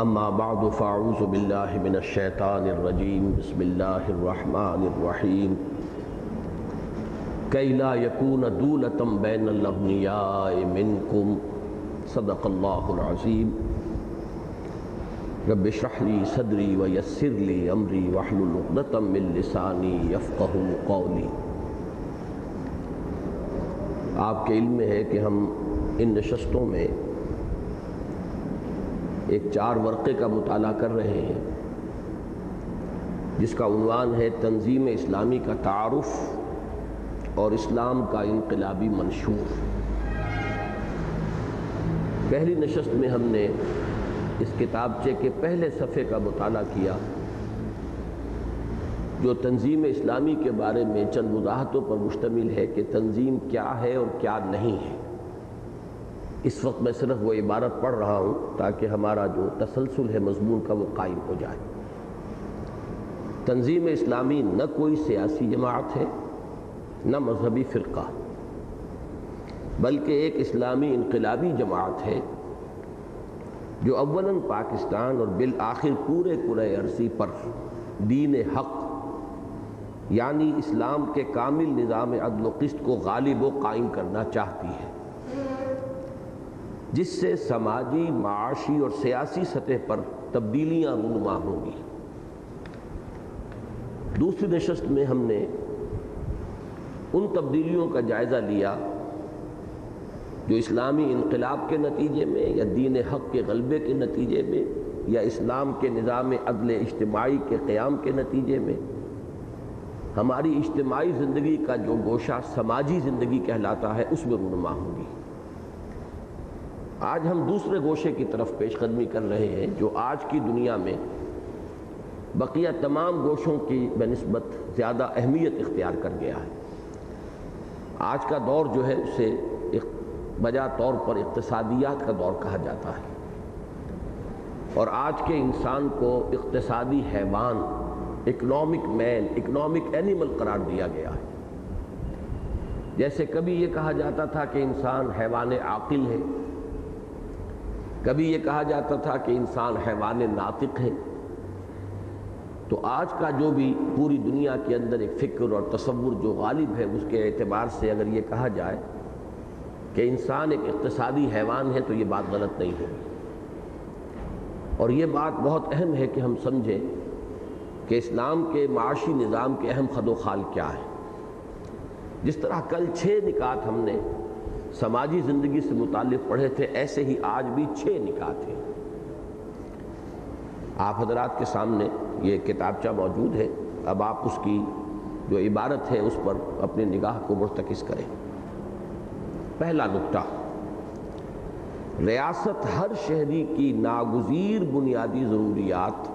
اما بعد فاعوذ باللہ من الشیطان الرجیم بسم اللہ الرحمن الرحیم کی لا یکون دولة بین الاغنیاء منکم صدق اللہ العظیم رب اشرح لی صدری ویسر لی امری واحلل عقدۃ من لسانی یفقہوا قولی۔ آپ کے علم میں ہے کہ ہم ان نشستوں میں ایک 4 ورقے کا مطالعہ کر رہے ہیں جس کا عنوان ہے تنظیم اسلامی کا تعارف اور اسلام کا انقلابی منشور۔ پہلی نشست میں ہم نے اس کتابچے کے پہلے صفحے کا مطالعہ کیا جو تنظیم اسلامی کے بارے میں چند وضاحتوں پر مشتمل ہے کہ تنظیم کیا ہے اور کیا نہیں ہے۔ اس وقت میں صرف وہ عبارت پڑھ رہا ہوں تاکہ ہمارا جو تسلسل ہے مضمون کا وہ قائم ہو جائے۔ تنظیم اسلامی نہ کوئی سیاسی جماعت ہے نہ مذہبی فرقہ، بلکہ ایک اسلامی انقلابی جماعت ہے جو اولاً پاکستان اور بالآخر پورے کرۂ ارضی پر دین حق یعنی اسلام کے کامل نظام عدل و قسط کو غالب و قائم کرنا چاہتی ہے، جس سے سماجی، معاشی اور سیاسی سطح پر تبدیلیاں رونما ہوں گی۔ دوسری نشست میں ہم نے ان تبدیلیوں کا جائزہ لیا جو اسلامی انقلاب کے نتیجے میں یا دین حق کے غلبے کے نتیجے میں یا اسلام کے نظام عدل اجتماعی کے قیام کے نتیجے میں ہماری اجتماعی زندگی کا جو گوشہ سماجی زندگی کہلاتا ہے اس میں رونما ہوں گی۔ آج ہم دوسرے گوشے کی طرف پیش قدمی کر رہے ہیں جو آج کی دنیا میں بقیہ تمام گوشوں کی بنسبت زیادہ اہمیت اختیار کر گیا ہے۔ آج کا دور جو ہے اسے بجا طور پر اقتصادیات کا دور کہا جاتا ہے، اور آج کے انسان کو اقتصادی حیوان، اکنامک مین، اکنامک اینیمل قرار دیا گیا ہے۔ جیسے کبھی یہ کہا جاتا تھا کہ انسان حیوان عاقل ہے، کبھی یہ کہا جاتا تھا کہ انسان حیوان ناطق ہے، تو آج کا جو بھی پوری دنیا کے اندر ایک فکر اور تصور جو غالب ہے اس کے اعتبار سے اگر یہ کہا جائے کہ انسان ایک اقتصادی حیوان ہے تو یہ بات غلط نہیں ہوگی، اور یہ بات بہت اہم ہے کہ ہم سمجھیں کہ اسلام کے معاشی نظام کے اہم خد و خال کیا ہے۔ جس طرح کل 6 نکات ہم نے سماجی زندگی سے متعلق پڑھے تھے، ایسے ہی آج بھی 6 نکات ہیں۔ آپ حضرات کے سامنے یہ کتابچہ موجود ہے، اب آپ اس کی جو عبارت ہے اس پر اپنی نگاہ کو مرتکز کریں۔ پہلا نکتہ، ریاست ہر شہری کی ناگزیر بنیادی ضروریات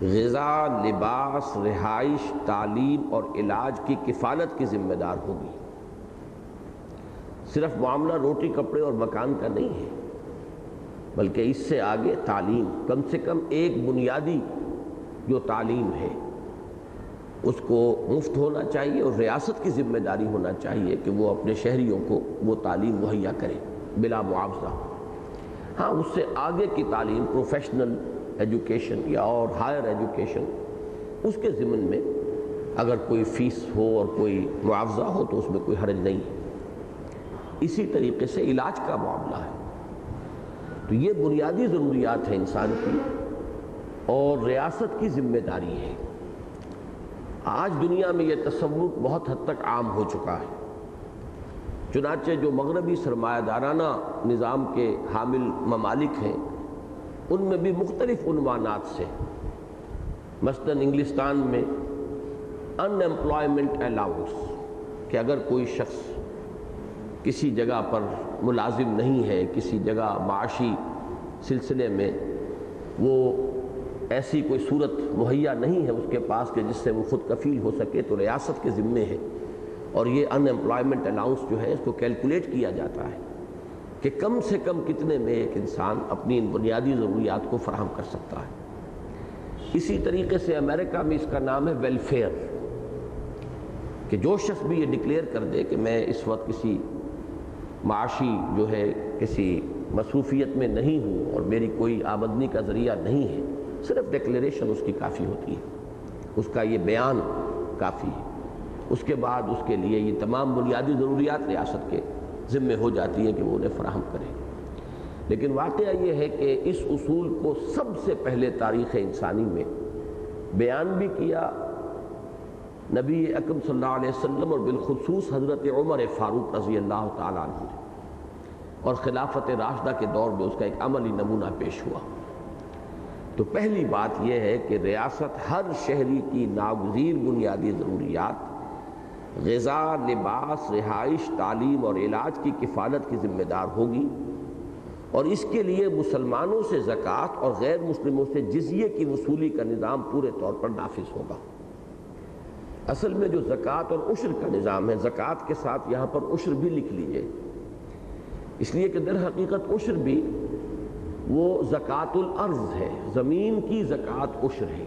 غذا، لباس، رہائش، تعلیم اور علاج کی کفالت کی ذمہ دار ہوگی۔ صرف معاملہ روٹی کپڑے اور مکان کا نہیں ہے، بلکہ اس سے آگے تعلیم، کم سے کم ایک بنیادی جو تعلیم ہے اس کو مفت ہونا چاہیے، اور ریاست کی ذمہ داری ہونا چاہیے کہ وہ اپنے شہریوں کو وہ تعلیم مہیا کرے بلا معاوضہ۔ ہاں، اس سے آگے کی تعلیم، پروفیشنل ایجوکیشن یا اور ہائر ایجوکیشن، اس کے ضمن میں اگر کوئی فیس ہو اور کوئی معاوضہ ہو تو اس میں کوئی حرج نہیں ہے۔ اسی طریقے سے علاج کا معاملہ ہے، تو یہ بنیادی ضروریات ہیں انسان کی، اور ریاست کی ذمہ داری ہے۔ آج دنیا میں یہ تصور بہت حد تک عام ہو چکا ہے، چنانچہ جو مغربی سرمایہ دارانہ نظام کے حامل ممالک ہیں ان میں بھی مختلف عنوانات سے، مثلا انگلستان میں ان ایمپلائمنٹ الاؤنس، کہ اگر کوئی شخص کسی جگہ پر ملازم نہیں ہے، کسی جگہ معاشی سلسلے میں وہ ایسی کوئی صورت مہیا نہیں ہے اس کے پاس کہ جس سے وہ خود کفیل ہو سکے، تو ریاست کے ذمے ہے، اور یہ ان ایمپلائمنٹ الاؤنس جو ہے اس کو کیلکولیٹ کیا جاتا ہے کہ کم سے کم کتنے میں ایک انسان اپنی ان بنیادی ضروریات کو فراہم کر سکتا ہے۔ اسی طریقے سے امریکہ میں اس کا نام ہے ویلفیئر، کہ جو شخص بھی یہ ڈکلیئر کر دے کہ میں اس وقت کسی معاشی جو ہے کسی مصروفیت میں نہیں ہوں اور میری کوئی آمدنی کا ذریعہ نہیں ہے، صرف ڈکلیریشن اس کی کافی ہوتی ہے، اس کا یہ بیان کافی ہے۔ اس کے بعد اس کے لیے یہ تمام بنیادی ضروریات ریاست کے ذمے ہو جاتی ہیں کہ وہ انہیں فراہم کرے۔ لیکن واقعہ یہ ہے کہ اس اصول کو سب سے پہلے تاریخ انسانی میں بیان بھی کیا نبی اکرم صلی اللہ علیہ وسلم اور بالخصوص حضرت عمر فاروق رضی اللہ تعالیٰ عنہ نے، اور خلافت راشدہ کے دور میں اس کا ایک عملی نمونہ پیش ہوا۔ تو پہلی بات یہ ہے کہ ریاست ہر شہری کی ناگزیر بنیادی ضروریات، غذا، لباس، رہائش، تعلیم اور علاج کی کفالت کی ذمہ دار ہوگی، اور اس کے لیے مسلمانوں سے زکوٰۃ اور غیر مسلموں سے جزیے کی وصولی کا نظام پورے طور پر نافذ ہوگا۔ اصل میں جو زکوٰۃ اور عشر کا نظام ہے، زکوٰۃ کے ساتھ یہاں پر عشر بھی لکھ لیجئے، اس لیے کہ در حقیقت عشر بھی وہ زکوٰۃ الارض ہے، زمین کی زکوٰۃ عشر ہے،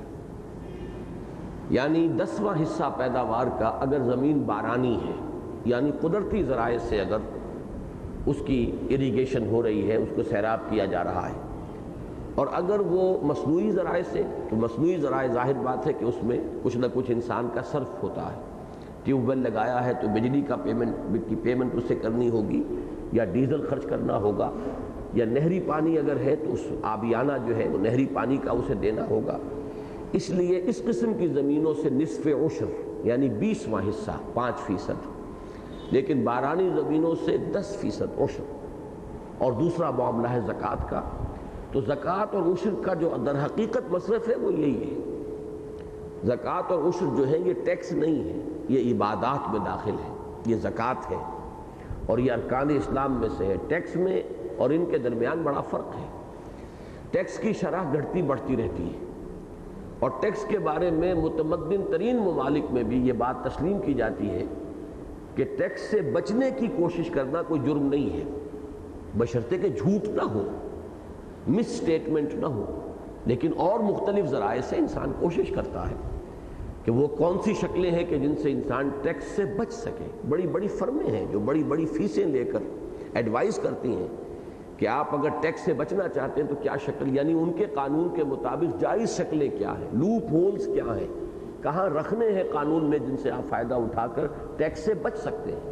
یعنی 10واں حصہ پیداوار کا اگر زمین بارانی ہے، یعنی قدرتی ذرائع سے اگر اس کی اریگیشن ہو رہی ہے، اس کو سیراب کیا جا رہا ہے، اور اگر وہ مصنوعی ذرائع سے، تو مصنوعی ذرائع ظاہر بات ہے کہ اس میں کچھ نہ کچھ انسان کا صرف ہوتا ہے، ٹیوب ویل لگایا ہے تو بجلی کا پیمنٹ اس سے کرنی ہوگی، یا ڈیزل خرچ کرنا ہوگا، یا نہری پانی اگر ہے تو اس آبیانہ جو ہے وہ نہری پانی کا اسے دینا ہوگا۔ اس لیے اس قسم کی زمینوں سے نصف عشر یعنی 20واں حصہ 5%، لیکن بارانی زمینوں سے 10% عشر، اور دوسرا معاملہ ہے زکوٰۃ کا۔ تو زکوٰۃ اور عشر کا جو در حقیقت مصرف ہے وہ یہی ہے۔ زکوٰۃ اور عشر جو ہے یہ ٹیکس نہیں ہے، یہ عبادات میں داخل ہے، یہ زکوٰۃ ہے، اور یہ ارکان اسلام میں سے ہے۔ ٹیکس میں اور ان کے درمیان بڑا فرق ہے۔ ٹیکس کی شرح گھٹتی بڑھتی رہتی ہے، اور ٹیکس کے بارے میں متمدن ترین ممالک میں بھی یہ بات تسلیم کی جاتی ہے کہ ٹیکس سے بچنے کی کوشش کرنا کوئی جرم نہیں ہے، بشرطے کہ جھوٹ نہ ہو، مس اسٹیٹمنٹ نہ ہو، لیکن اور مختلف ذرائع سے انسان کوشش کرتا ہے کہ وہ کون سی شکلیں ہیں کہ جن سے انسان ٹیکس سے بچ سکے۔ بڑی بڑی فرمیں ہیں جو بڑی بڑی فیسیں لے کر ایڈوائز کرتی ہیں کہ آپ اگر ٹیکس سے بچنا چاہتے ہیں تو کیا شکل، یعنی ان کے قانون کے مطابق جائز شکلیں کیا ہیں، لوپ ہولز کیا ہیں، کہاں رکھنے ہیں قانون میں جن سے آپ فائدہ اٹھا کر ٹیکس سے بچ سکتے ہیں۔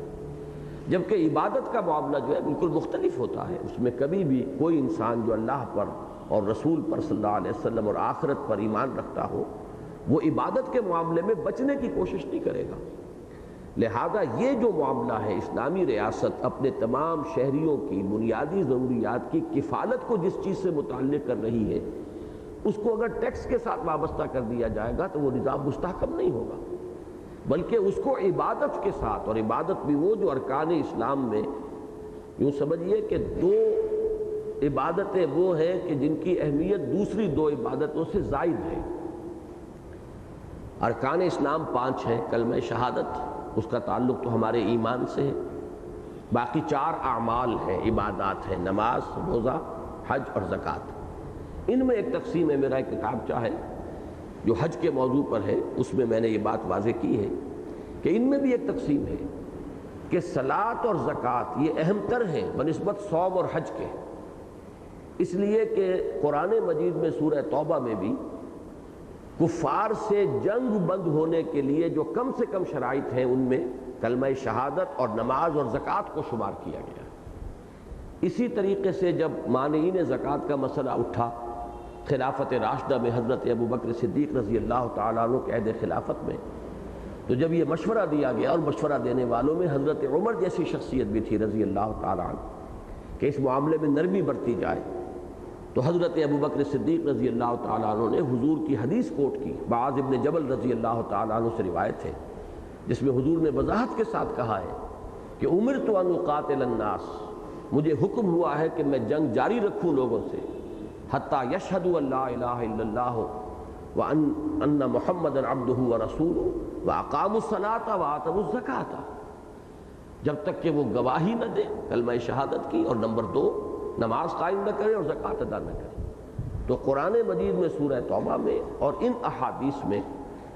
جبکہ عبادت کا معاملہ جو ہے بالکل مختلف ہوتا ہے، اس میں کبھی بھی کوئی انسان جو اللہ پر اور رسول پر صلی اللہ علیہ وسلم اور آخرت پر ایمان رکھتا ہو، وہ عبادت کے معاملے میں بچنے کی کوشش نہیں کرے گا۔ لہذا یہ جو معاملہ ہے، اسلامی ریاست اپنے تمام شہریوں کی بنیادی ضروریات کی کفالت کو جس چیز سے متعلق کر رہی ہے، اس کو اگر ٹیکس کے ساتھ وابستہ کر دیا جائے گا تو وہ نظام مستحکم نہیں ہوگا، بلکہ اس کو عبادت کے ساتھ، اور عبادت بھی وہ جو ارکان اسلام میں یوں سمجھیے کہ 2 عبادتیں وہ ہیں کہ جن کی اہمیت دوسری 2 عبادتوں سے زائد ہے۔ ارکان اسلام 5 ہیں، کلمہ شہادت اس کا تعلق تو ہمارے ایمان سے ہے، باقی 4 اعمال ہیں، عبادات ہیں، نماز، روزہ، حج اور زکوٰۃ۔ ان میں ایک تقسیم ہے، میرا ایک کتابچہ ہے جو حج کے موضوع پر ہے، اس میں میں نے یہ بات واضح کی ہے کہ ان میں بھی ایک تقسیم ہے کہ صلاۃ اور زکوٰۃ یہ اہم تر ہیں بنسبت صوم اور حج کے، اس لیے کہ قرآن مجید میں سورہ توبہ میں بھی کفار سے جنگ بند ہونے کے لیے جو کم سے کم شرائط ہیں ان میں کلمہ شہادت اور نماز اور زکوٰۃ کو شمار کیا گیا۔ اسی طریقے سے جب مانعین زکوٰۃ کا مسئلہ اٹھا خلافت راشدہ میں حضرت ابو بکر صدیق رضی اللہ تعالیٰ عنہ کے عہد خلافت میں، تو جب یہ مشورہ دیا گیا، اور مشورہ دینے والوں میں حضرت عمر جیسی شخصیت بھی تھی رضی اللہ تعالیٰ عنہ کہ اس معاملے میں نرمی برتی جائے، تو حضرت ابو بکر صدیق رضی اللہ تعالیٰ عنہ نے حضور کی حدیث کوٹ کی، معاذ ابن جبل رضی اللہ تعالیٰ عنہ سے روایت ہے، جس میں حضور نے وضاحت کے ساتھ کہا ہے کہ امرت ان اقاتل الناس، مجھے حکم ہوا ہے کہ میں جنگ جاری رکھوں لوگوں سے، حتیٰ یشہدوا ان لا الہ الا اللہ وان محمدا عبدہ ورسولہ واقاموا الصلاۃ وآتوا الزکاۃ، جب تک کہ وہ گواہی نہ دیں کلمہ شہادت کی، اور نمبر 2 نماز قائم نہ کریں اور زکوٰۃ ادا نہ کریں۔ تو قرآن مجید میں سورہ توبہ میں اور ان احادیث میں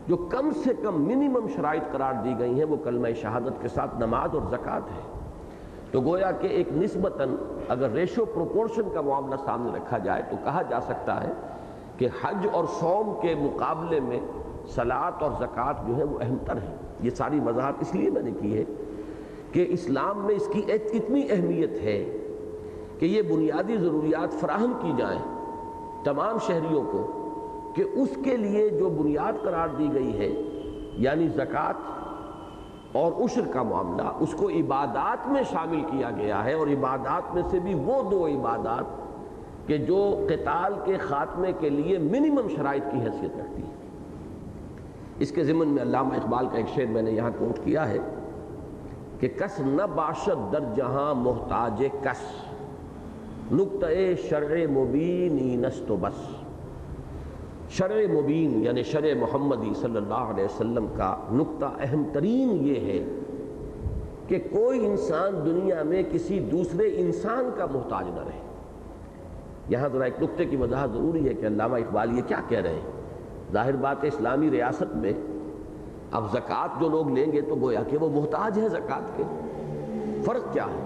جو کم سے کم منیمم شرائط قرار دی گئی ہیں وہ کلمہ شہادت کے ساتھ نماز اور زکوٰۃ ہے۔ تو گویا کہ ایک نسبتاً اگر ریشو پروپورشن کا معاملہ سامنے رکھا جائے تو کہا جا سکتا ہے کہ حج اور صوم کے مقابلے میں صلاۃ اور زکوٰۃ جو ہے وہ اہم تر ہے۔ یہ ساری وضاحت اس لیے میں نے کی ہے کہ اسلام میں اس کی اتنی اہمیت ہے کہ یہ بنیادی ضروریات فراہم کی جائیں تمام شہریوں کو، کہ اس کے لیے جو بنیاد قرار دی گئی ہے یعنی زکوٰۃ اور عشر کا معاملہ، اس کو عبادات میں شامل کیا گیا ہے، اور عبادات میں سے بھی وہ دو عبادات کہ جو قتال کے خاتمے کے لیے منیمم شرائط کی حیثیت رکھتی ہے۔ اس کے ضمن میں علامہ اقبال کا ایک شعر میں نے یہاں کوٹ کیا ہے کہ کس نہ باشد در جہاں محتاج کس، نقطہ شرع مبین اینست و بس۔ شرع مبین یعنی شرع محمدی صلی اللہ علیہ وسلم کا نقطہ اہم ترین یہ ہے کہ کوئی انسان دنیا میں کسی دوسرے انسان کا محتاج نہ رہے۔ یہاں ذرا ایک نقطے کی وضاحت ضروری ہے کہ علامہ اقبال یہ کیا کہہ رہے ہیں۔ ظاہر بات ہے اسلامی ریاست میں اب زکوٰۃ جو لوگ لیں گے تو گویا کہ وہ محتاج ہیں زکوٰۃ کے۔ فرق کیا ہے؟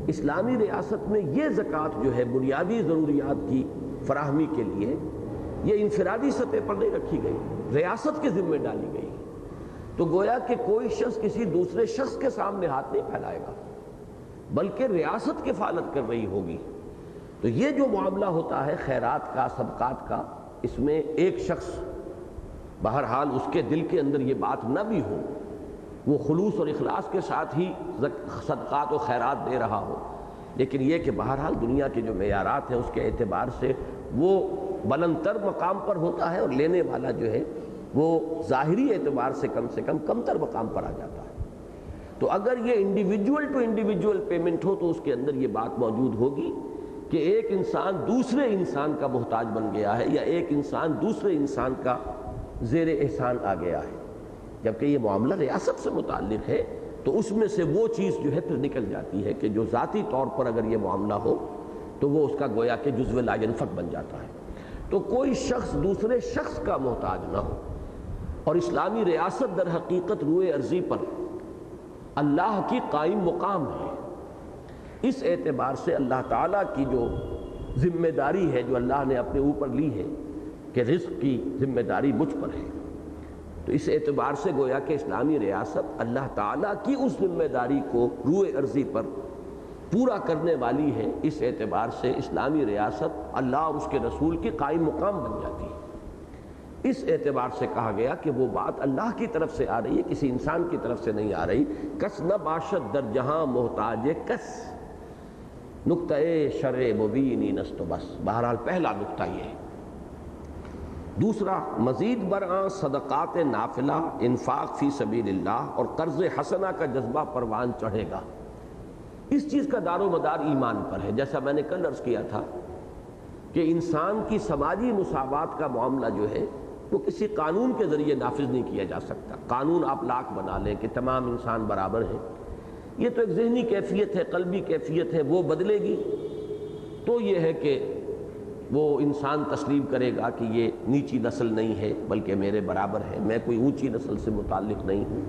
اسلامی ریاست میں یہ زکوٰۃ جو ہے بنیادی ضروریات کی فراہمی کے لیے یہ انفرادی سطح پر نہیں رکھی گئی، ریاست کے ذمہ ڈالی گئی، تو گویا کہ کوئی شخص کسی دوسرے شخص کے سامنے ہاتھ نہیں پھیلائے گا بلکہ ریاست کفالت کر رہی ہوگی۔ تو یہ جو معاملہ ہوتا ہے خیرات کا، صدقات کا، اس میں ایک شخص بہرحال اس کے دل کے اندر یہ بات نہ بھی ہو، وہ خلوص اور اخلاص کے ساتھ ہی صدقات و خیرات دے رہا ہو، لیکن یہ کہ بہرحال دنیا کے جو معیارات ہیں اس کے اعتبار سے وہ بلند تر مقام پر ہوتا ہے، اور لینے والا جو ہے وہ ظاہری اعتبار سے کم تر مقام پر آ جاتا ہے۔ تو اگر یہ انڈیویجول ٹو انڈیویجول پیمنٹ ہو تو اس کے اندر یہ بات موجود ہوگی کہ ایک انسان دوسرے انسان کا محتاج بن گیا ہے، یا ایک انسان دوسرے انسان کا زیر احسان آ گیا ہے۔ جبکہ یہ معاملہ ریاست سے متعلق ہے تو اس میں سے وہ چیز جو ہے پھر نکل جاتی ہے کہ جو ذاتی طور پر اگر یہ معاملہ ہو تو وہ اس کا گویا کہ جزو لا ینفک بن جاتا ہے۔ تو کوئی شخص دوسرے شخص کا محتاج نہ ہو، اور اسلامی ریاست در حقیقت روئے ارضی پر اللہ کی قائم مقام ہے۔ اس اعتبار سے اللہ تعالیٰ کی جو ذمہ داری ہے جو اللہ نے اپنے اوپر لی ہے کہ رزق کی ذمہ داری مجھ پر ہے، تو اس اعتبار سے گویا کہ اسلامی ریاست اللہ تعالیٰ کی اس ذمہ داری کو روئے ارضی پر پورا کرنے والی ہے۔ اس اعتبار سے اسلامی ریاست اللہ اور اس کے رسول کی قائم مقام بن جاتی ہے۔ اس اعتبار سے کہا گیا کہ وہ بات اللہ کی طرف سے آ رہی ہے، کسی انسان کی طرف سے نہیں آ رہی۔ کس نہ باشد در جہاں محتاج کس، نقطہ شرع مبین اینست و بس۔ بہرحال پہلا نقطہ یہ ہے۔ دوسرا، مزید برآں صدقات نافلہ، انفاق فی سبیل اللہ اور قرض حسنہ کا جذبہ پروان چڑھے گا۔ اس چیز کا دار و مدار ایمان پر ہے۔ جیسا میں نے کل عرض کیا تھا کہ انسان کی سماجی مساوات کا معاملہ جو ہے وہ کسی قانون کے ذریعے نافذ نہیں کیا جا سکتا۔ قانون آپ لاکھ بنا لیں کہ تمام انسان برابر ہیں، یہ تو ایک ذہنی کیفیت ہے، قلبی کیفیت ہے، وہ بدلے گی تو یہ ہے کہ وہ انسان تسلیم کرے گا کہ یہ نیچی نسل نہیں ہے بلکہ میرے برابر ہے، میں کوئی اونچی نسل سے متعلق نہیں ہوں،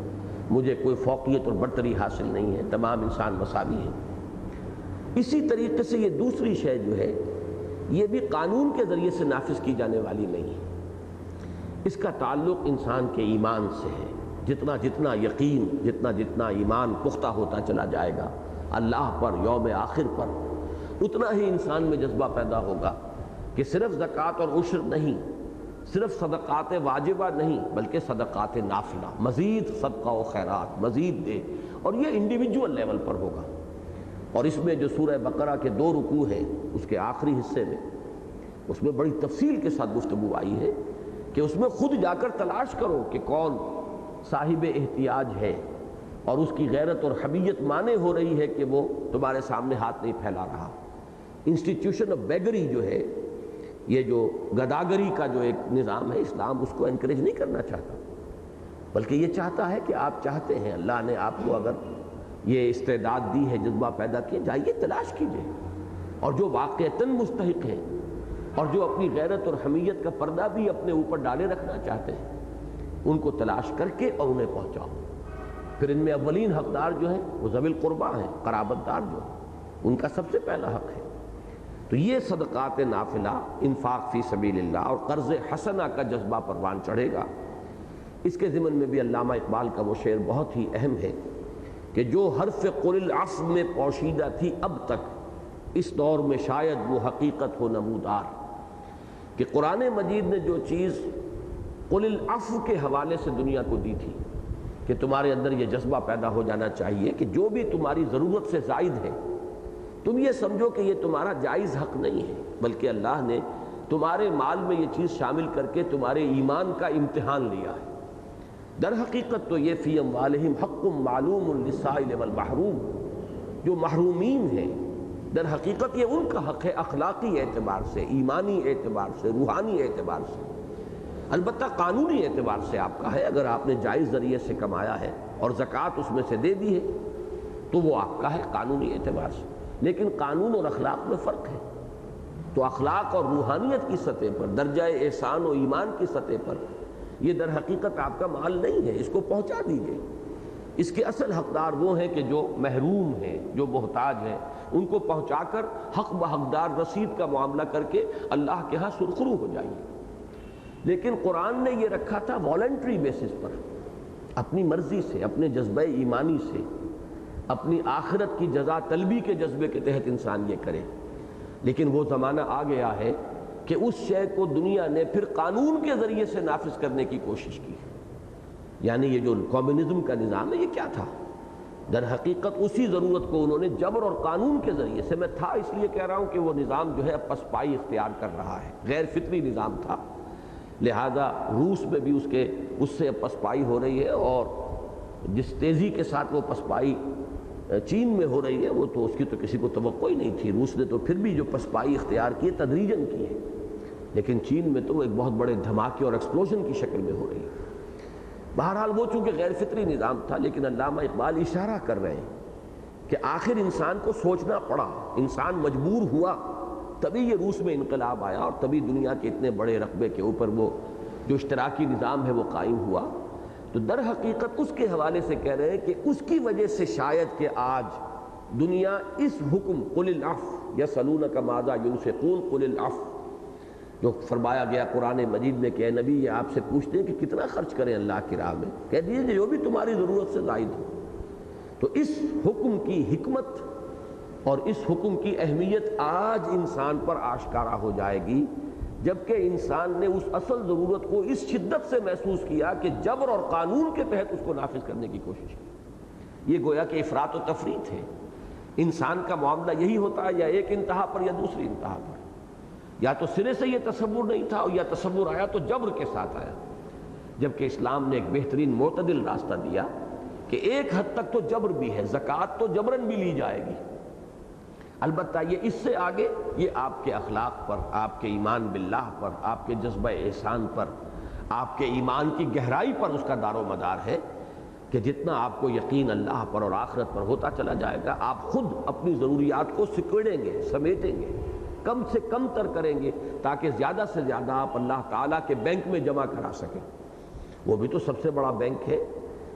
مجھے کوئی فوقیت اور برتری حاصل نہیں ہے، تمام انسان مساوی ہیں۔ اسی طریقے سے یہ دوسری شے جو ہے یہ بھی قانون کے ذریعے سے نافذ کی جانے والی نہیں ہے، اس کا تعلق انسان کے ایمان سے ہے۔ جتنا جتنا یقین، جتنا جتنا ایمان پختہ ہوتا چلا جائے گا اللہ پر، یوم آخر پر، اتنا ہی انسان میں جذبہ پیدا ہوگا کہ صرف زکوٰۃ اور عشر نہیں، صرف صدقات واجبہ نہیں، بلکہ صدقات نافلہ، مزید صدقہ و خیرات مزید دے، اور یہ انڈیویجول لیول پر ہوگا۔ اور اس میں جو سورہ بقرہ کے 2 رکوع ہیں اس کے آخری حصے میں، اس میں بڑی تفصیل کے ساتھ گفتگو آئی ہے کہ اس میں خود جا کر تلاش کرو کہ کون صاحب احتیاج ہے اور اس کی غیرت اور حمیت مانے ہو رہی ہے کہ وہ تمہارے سامنے ہاتھ نہیں پھیلا رہا۔ انسٹیٹیوشن آف بیگری جو ہے، یہ جو گداگری کا جو ایک نظام ہے، اسلام اس کو انکریج نہیں کرنا چاہتا، بلکہ یہ چاہتا ہے کہ آپ چاہتے ہیں، اللہ نے آپ کو اگر یہ استعداد دی ہے، جذبہ پیدا کیا، جائیے تلاش کیجئے، اور جو واقعتاً مستحق ہیں اور جو اپنی غیرت اور حمیت کا پردہ بھی اپنے اوپر ڈالے رکھنا چاہتے ہیں ان کو تلاش کر کے اور انہیں پہنچاؤ۔ پھر ان میں اولین حقدار جو ہیں وہ ذوی القربا ہیں، قرابت دار جو ہیں، ان کا سب سے پہلا حق ہے۔ تو یہ صدقات نافلہ، انفاق فی سبیل اللہ اور قرض حسنہ کا جذبہ پروان چڑھے گا۔ اس کے ضمن میں بھی علامہ اقبال کا وہ شعر بہت ہی اہم ہے کہ جو حرف قل العفو میں پوشیدہ تھی اب تک، اس دور میں شاید وہ حقیقت ہو نمودار، کہ قرآن مجید نے جو چیز قل العفو کے حوالے سے دنیا کو دی تھی کہ تمہارے اندر یہ جذبہ پیدا ہو جانا چاہیے کہ جو بھی تمہاری ضرورت سے زائد ہے تم یہ سمجھو کہ یہ تمہارا جائز حق نہیں ہے، بلکہ اللہ نے تمہارے مال میں یہ چیز شامل کر کے تمہارے ایمان کا امتحان لیا ہے۔ در حقیقت تو یہ فی اموالہم حق معلوم للسائل والمحروم، جو محرومین ہیں در حقیقت یہ ان کا حق ہے، اخلاقی اعتبار سے، ایمانی اعتبار سے، روحانی اعتبار سے، البتہ قانونی اعتبار سے آپ کا ہے۔ اگر آپ نے جائز ذریعے سے کمایا ہے اور زکوٰۃ اس میں سے دے دی ہے تو وہ آپ کا ہے قانونی اعتبار سے، لیکن قانون اور اخلاق میں فرق ہے۔ تو اخلاق اور روحانیت کی سطح پر، درجہ احسان و ایمان کی سطح پر یہ در حقیقت آپ کا مال نہیں ہے، اس کو پہنچا دیجئے۔ اس کے اصل حقدار وہ ہیں کہ جو محروم ہیں، جو محتاج ہیں، ان کو پہنچا کر حق بحقدار رسید کا معاملہ کر کے اللہ کے ہاں سرخرو ہو جائیے۔ لیکن قرآن نے یہ رکھا تھا والنٹری بیسس پر، اپنی مرضی سے، اپنے جذبہ ایمانی سے، اپنی آخرت کی جزا طلبی کے جذبے کے تحت انسان یہ کرے۔ لیکن وہ زمانہ آ گیا ہے کہ اس شے کو دنیا نے پھر قانون کے ذریعے سے نافذ کرنے کی کوشش کی، یعنی یہ جو کمیونزم کا نظام ہے یہ کیا تھا؟ در حقیقت اسی ضرورت کو انہوں نے جبر اور قانون کے ذریعے سے، میں تھا اس لیے کہہ رہا ہوں کہ وہ نظام جو ہے اب پسپائی اختیار کر رہا ہے، غیر فطری نظام تھا، لہذا روس میں بھی اس سے پسپائی ہو رہی ہے، اور جس تیزی کے ساتھ وہ پسپائی چین میں ہو رہی ہے وہ تو اس کی تو کسی کو توقع ہی نہیں تھی۔ روس نے تو پھر بھی جو پسپائی اختیار کی تدریجاً کی ہے، لیکن چین میں تو ایک بہت بڑے دھماکے اور ایکسپلوژن کی شکل میں ہو رہی ہے۔ بہرحال وہ چونکہ غیر فطری نظام تھا، لیکن علامہ اقبال اشارہ کر رہے ہیں کہ آخر انسان کو سوچنا پڑا، انسان مجبور ہوا، تبھی یہ روس میں انقلاب آیا اور تبھی دنیا کے اتنے بڑے رقبے کے اوپر وہ جو اشتراکی نظام ہے وہ قائم ہوا۔ تو در حقیقت اس کے حوالے سے کہہ رہے ہیں کہ اس کی وجہ سے شاید کہ آج دنیا اس حکم قل العفو یسألونک ماذا ینفقون قل العفو جو فرمایا گیا قرآن مجید میں کہ اے نبی یہ آپ سے پوچھتے ہیں کہ کتنا خرچ کریں اللہ کی راہ میں، کہہ دیجیے جو بھی تمہاری ضرورت سے زائد ہو۔ تو اس حکم کی حکمت اور اس حکم کی اہمیت آج انسان پر آشکارا ہو جائے گی، جبکہ انسان نے اس اصل ضرورت کو اس شدت سے محسوس کیا کہ جبر اور قانون کے تحت اس کو نافذ کرنے کی کوشش کی۔ یہ گویا کہ افراط و تفریط ہے۔ انسان کا معاملہ یہی ہوتا ہے، یا ایک انتہا پر یا دوسری انتہا پر، یا تو سرے سے یہ تصور نہیں تھا یا تصور آیا تو جبر کے ساتھ آیا، جبکہ اسلام نے ایک بہترین معتدل راستہ دیا کہ ایک حد تک تو جبر بھی ہے، زکوٰۃ تو جبراً بھی لی جائے گی، البتہ یہ اس سے آگے یہ آپ کے اخلاق پر، آپ کے ایمان باللہ پر، آپ کے جذبہ احسان پر، آپ کے ایمان کی گہرائی پر اس کا دار و مدار ہے کہ جتنا آپ کو یقین اللہ پر اور آخرت پر ہوتا چلا جائے گا، آپ خود اپنی ضروریات کو سکیڑیں گے، سمیٹیں گے، کم سے کم تر کریں گے تاکہ زیادہ سے زیادہ آپ اللہ تعالیٰ کے بینک میں جمع کرا سکیں۔ وہ بھی تو سب سے بڑا بینک ہے،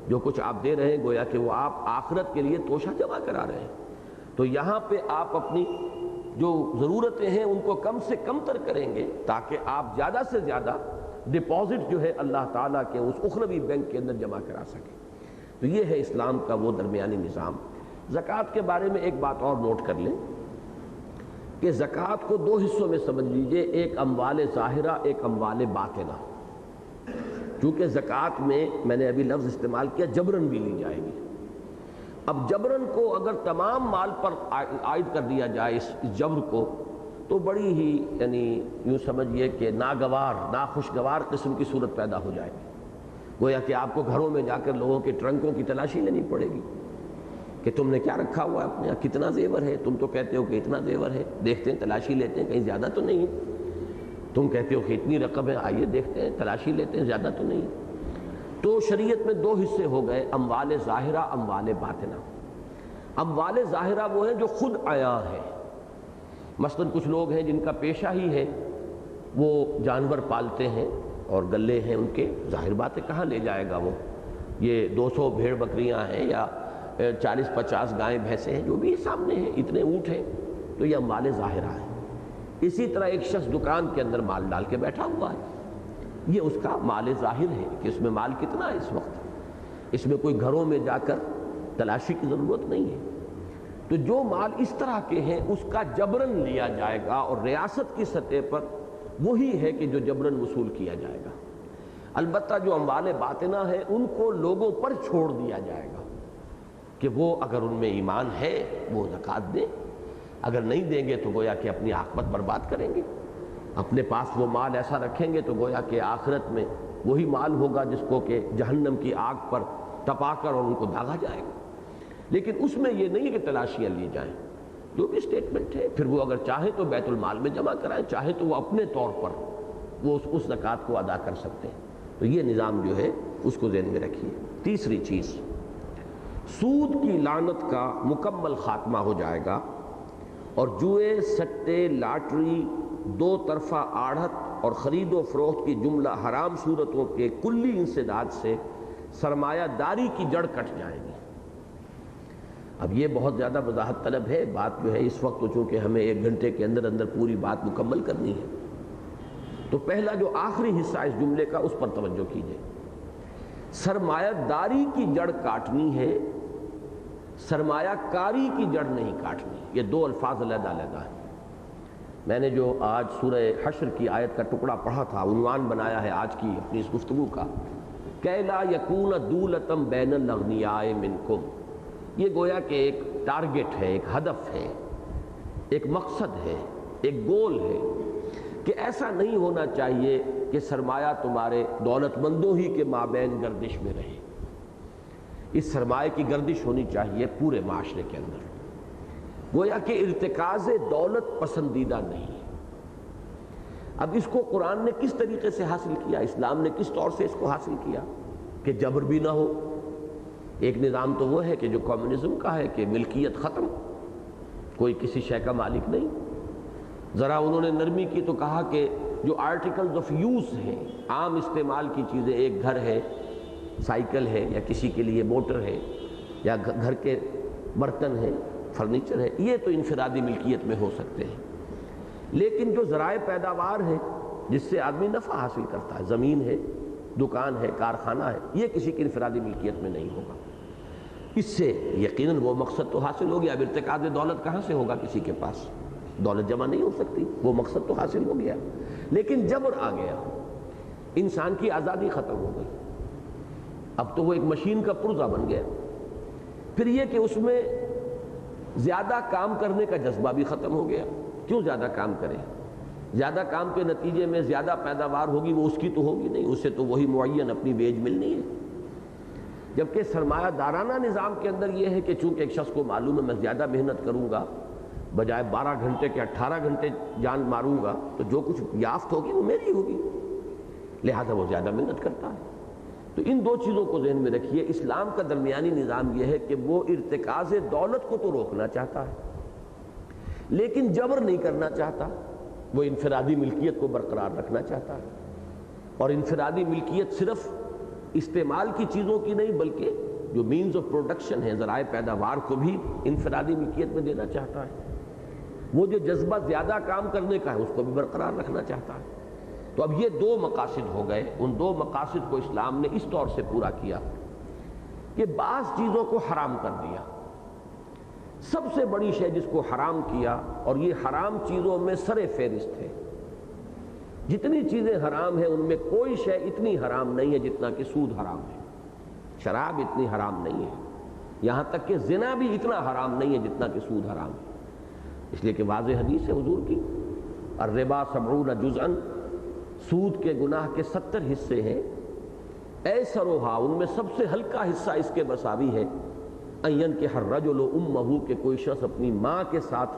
جو کچھ آپ دے رہے ہیں گویا کہ وہ آپ آخرت کے لیے توشہ جمع کرا رہے ہیں۔ تو یہاں پہ آپ اپنی جو ضرورتیں ہیں ان کو کم سے کم تر کریں گے تاکہ آپ زیادہ سے زیادہ ڈپازٹ جو ہے اللہ تعالیٰ کے اس اخروی بینک کے اندر جمع کرا سکیں۔ تو یہ ہے اسلام کا وہ درمیانی نظام۔ زکوٰۃ کے بارے میں ایک بات اور نوٹ کر لیں کہ زکوٰۃ کو دو حصوں میں سمجھ لیجئے، ایک اموال ظاہرہ، ایک اموال باطنہ۔ چونکہ زکوٰۃ میں نے ابھی لفظ استعمال کیا جبراً بھی لی جائے گی۔ اب جبراً کو اگر تمام مال پر عائد کر دیا جائے اس جبر کو، تو بڑی ہی یعنی یوں سمجھیے کہ ناگوار، ناخوشگوار قسم کی صورت پیدا ہو جائے گی۔ گویا کہ آپ کو گھروں میں جا کر لوگوں کے ٹرنکوں کی تلاشی لینی پڑے گی کہ تم نے کیا رکھا ہوا ہے اپنے یہاں، کتنا زیور ہے، تم تو کہتے ہو کہ اتنا زیور ہے، دیکھتے ہیں تلاشی لیتے ہیں کہیں زیادہ تو نہیں ہے، تم کہتے ہو کہ اتنی رقم ہے، آئیے دیکھتے ہیں تلاشی لیتے ہیں زیادہ تو نہیں ہے۔ تو شریعت میں دو حصے ہو گئے، اموال ظاہرہ، اموال باطنہ۔ اموال ظاہرہ وہ ہیں جو خود عیاں ہیں، مثلا کچھ لوگ ہیں جن کا پیشہ ہی ہے وہ جانور پالتے ہیں اور گلے ہیں ان کے، ظاہر بات ہے کہاں لے جائے گا وہ، یہ 200 بھیڑ بکریاں ہیں یا 40-50 گائیں بھینسیں ہیں، جو بھی سامنے ہیں، اتنے اونٹ ہیں، تو یہ اموال ظاہرہ ہے۔ اسی طرح ایک شخص دکان کے اندر مال ڈال کے بیٹھا ہوا ہے، یہ اس کا مال ظاہر ہے کہ اس میں مال کتنا ہے اس وقت، اس میں کوئی گھروں میں جا کر تلاشی کی ضرورت نہیں ہے۔ تو جو مال اس طرح کے ہیں اس کا جبراً لیا جائے گا، اور ریاست کی سطح پر وہی ہے کہ جو جبراً وصول کیا جائے گا۔ البتہ جو اموال باطنہ ہیں ان کو لوگوں پر چھوڑ دیا جائے گا کہ وہ اگر ان میں ایمان ہے وہ زکوٰۃ دیں، اگر نہیں دیں گے تو گویا کہ اپنی عاقبت برباد کریں گے، اپنے پاس وہ مال ایسا رکھیں گے تو گویا کہ آخرت میں وہی مال ہوگا جس کو کہ جہنم کی آگ پر تپا کر اور ان کو داغا جائے گا۔ لیکن اس میں یہ نہیں ہے کہ تلاشیاں لی جائیں، جو بھی اسٹیٹمنٹ ہے پھر وہ اگر چاہیں تو بیت المال میں جمع کرائیں، چاہیں تو وہ اپنے طور پر وہ اس زکوٰۃ کو ادا کر سکتے ہیں۔ تو یہ نظام جو ہے اس کو ذہن میں رکھیے۔ تیسری چیز، سود کی لعنت کا مکمل خاتمہ ہو جائے گا، اور جوئے، سٹے، لاٹری، دو طرفہ آڑھت اور خرید و فروخت کی جملہ حرام صورتوں کے کلی انسداد سے سرمایہ داری کی جڑ کٹ جائے گی۔ اب یہ بہت زیادہ وضاحت طلب ہے بات جو ہے اس وقت، تو چونکہ ہمیں 1 گھنٹے کے اندر اندر پوری بات مکمل کرنی ہے، تو پہلا جو آخری حصہ اس جملے کا اس پر توجہ کیجیے۔ سرمایہ داری کی جڑ کاٹنی ہے، سرمایہ کاری کی جڑ نہیں کاٹنی، یہ دو الفاظ علیحدہ علیحدہ ہیں۔ میں نے جو آج سورہ حشر کی آیت کا ٹکڑا پڑھا تھا، عنوان بنایا ہے آج کی اپنی اس گفتگو کا، کہ لا یکون دولتم بین الاغنیاء منکم، یہ گویا کہ ایک ٹارگٹ ہے، ایک ہدف ہے، ایک مقصد ہے، ایک گول ہے کہ ایسا نہیں ہونا چاہیے کہ سرمایہ تمہارے دولت مندوں ہی کے مابین گردش میں رہے۔ اس سرمایہ کی گردش ہونی چاہیے پورے معاشرے کے اندر، گویا کہ ارتکاز دولت پسندیدہ نہیں ہے۔ اب اس کو قرآن نے کس طریقے سے حاصل کیا، اسلام نے کس طور سے اس کو حاصل کیا کہ جبر بھی نہ ہو۔ ایک نظام تو وہ ہے کہ جو کمیونزم کا ہے کہ ملکیت ختم، کوئی کسی شے کا مالک نہیں۔ ذرا انہوں نے نرمی کی تو کہا کہ جو آرٹیکلز آف یوز ہیں، عام استعمال کی چیزیں، ایک گھر ہے، سائیکل ہے، یا کسی کے لیے موٹر ہے، یا گھر کے برتن ہیں، فرنیچر ہے، یہ تو انفرادی ملکیت میں ہو سکتے ہیں۔ لیکن جو ذرائع پیداوار ہے جس سے آدمی نفع حاصل کرتا ہے، زمین ہے، دکان ہے، کارخانہ ہے، یہ کسی کی انفرادی ملکیت میں نہیں ہوگا۔ اس سے یقیناً وہ مقصد تو حاصل ہو گیا۔ اب ارتکاز دولت کہاں سے ہوگا کسی کے پاس؟ دولت جمع نہیں ہو سکتی، وہ مقصد تو حاصل ہو گیا۔ لیکن جبر آ گیا، انسان کی آزادی ختم ہو گئی، اب تو وہ ایک مشین کا پرزہ بن گیا۔ پھر یہ کہ اس میں زیادہ کام کرنے کا جذبہ بھی ختم ہو گیا۔ کیوں زیادہ کام کرے؟ زیادہ کام کے نتیجے میں زیادہ پیداوار ہوگی، وہ اس کی تو ہوگی نہیں، اسے تو وہی معین اپنی ویج ملنی ہے۔ جبکہ سرمایہ دارانہ نظام کے اندر یہ ہے کہ چونکہ ایک شخص کو معلوم ہے میں زیادہ محنت کروں گا، بجائے 12 گھنٹے کے 18 گھنٹے جان ماروں گا، تو جو کچھ یافت ہوگی وہ میری ہوگی، لہذا وہ زیادہ محنت کرتا ہے۔ تو ان دو چیزوں کو ذہن میں رکھیے۔ اسلام کا درمیانی نظام یہ ہے کہ وہ ارتکاز دولت کو تو روکنا چاہتا ہے لیکن جبر نہیں کرنا چاہتا، وہ انفرادی ملکیت کو برقرار رکھنا چاہتا ہے، اور انفرادی ملکیت صرف استعمال کی چیزوں کی نہیں بلکہ جو مینز آف پروڈکشن ہے، ذرائع پیداوار کو بھی انفرادی ملکیت میں دینا چاہتا ہے۔ وہ جو جذبہ زیادہ کام کرنے کا ہے اس کو بھی برقرار رکھنا چاہتا ہے۔ تو اب یہ دو مقاصد ہو گئے، ان دو مقاصد کو اسلام نے اس طور سے پورا کیا کہ بعض چیزوں کو حرام کر دیا۔ سب سے بڑی شے جس کو حرام کیا، اور یہ حرام چیزوں میں سر فہرست ہے، جتنی چیزیں حرام ہیں ان میں کوئی شے اتنی حرام نہیں ہے جتنا کہ سود حرام ہے، شراب اتنی حرام نہیں ہے، یہاں تک کہ زنا بھی اتنا حرام نہیں ہے جتنا کہ سود حرام ہے۔ اس لیے کہ واضح حدیث ہے حضور کی، الربا 70 جزءاً، سود کے گناہ کے 70 حصے ہیں، ایسرھا، ان میں سب سے ہلکا حصہ اس کے مساوی ہے، ان ينكح الرجل امہ، کہ کوئی شخص اپنی ماں کے ساتھ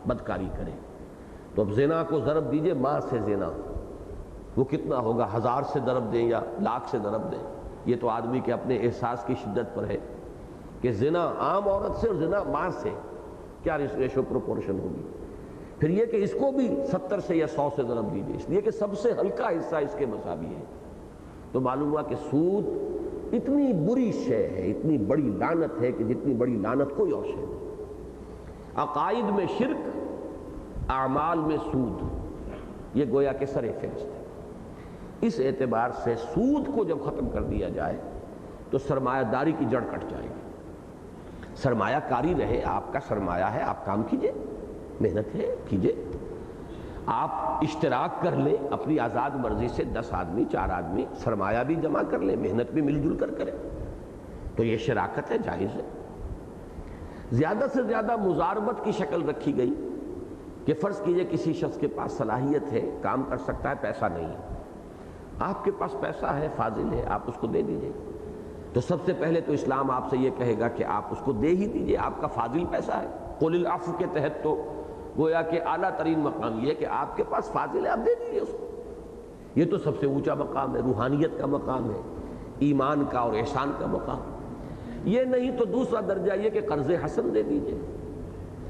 بدکاری کرے۔ تو اب زنا کو ضرب دیجئے، ماں سے زنا، وہ کتنا ہوگا؟ 1000 سے ضرب دیں یا 1,00,000 سے ضرب دیں، یہ تو آدمی کے اپنے احساس کی شدت پر ہے کہ زنا عام عورت سے اور زنا ماں سے کیا ریشو پروپورشن ہوگی۔ پھر یہ کہ اس کو بھی 70 سے یا 100 سے ضرب دیجئے، اس لیے کہ سب سے ہلکا حصہ اس کے مساوی ہے۔ تو معلوم ہوا کہ سود اتنی بری شے ہے، اتنی بڑی لعنت ہے کہ جتنی بڑی لعنت کوئی اور شے نہیں۔ عقائد میں شرک، اعمال میں سود، یہ گویا کہ سر فہرست ہے۔ اس اعتبار سے سود کو جب ختم کر دیا جائے تو سرمایہ داری کی جڑ کٹ جائے گی۔ سرمایہ کاری رہے، آپ کا سرمایہ ہے، آپ کام کیجئے، محنت ہے کیجئے، آپ اشتراک کر لیں اپنی آزاد مرضی سے، 10 آدمی 4 آدمی سرمایہ بھی جمع کر لیں، محنت بھی مل جل کر کریں، تو یہ شراکت ہے، جائز ہے۔ زیادہ سے زیادہ مزاربت کی شکل رکھی گئی کہ فرض کیجئے کسی شخص کے پاس صلاحیت ہے، کام کر سکتا ہے، پیسہ نہیں ہے، آپ کے پاس پیسہ ہے، فاضل ہے، آپ اس کو دے دیجئے، تو سب سے پہلے تو اسلام آپ سے یہ کہے گا کہ آپ اس کو دے ہی دیجئے، آپ کا فاضل پیسہ ہے۔ قول العفو کے تحت تو گویا کہ اعلیٰ ترین مقام یہ ہے کہ آپ کے پاس فاضل ہے، آپ دے دیجئے اس کو، یہ تو سب سے اونچا مقام ہے، روحانیت کا مقام ہے، ایمان کا اور احسان کا مقام۔ یہ نہیں تو دوسرا درجہ یہ کہ قرض حسن دے دیجئے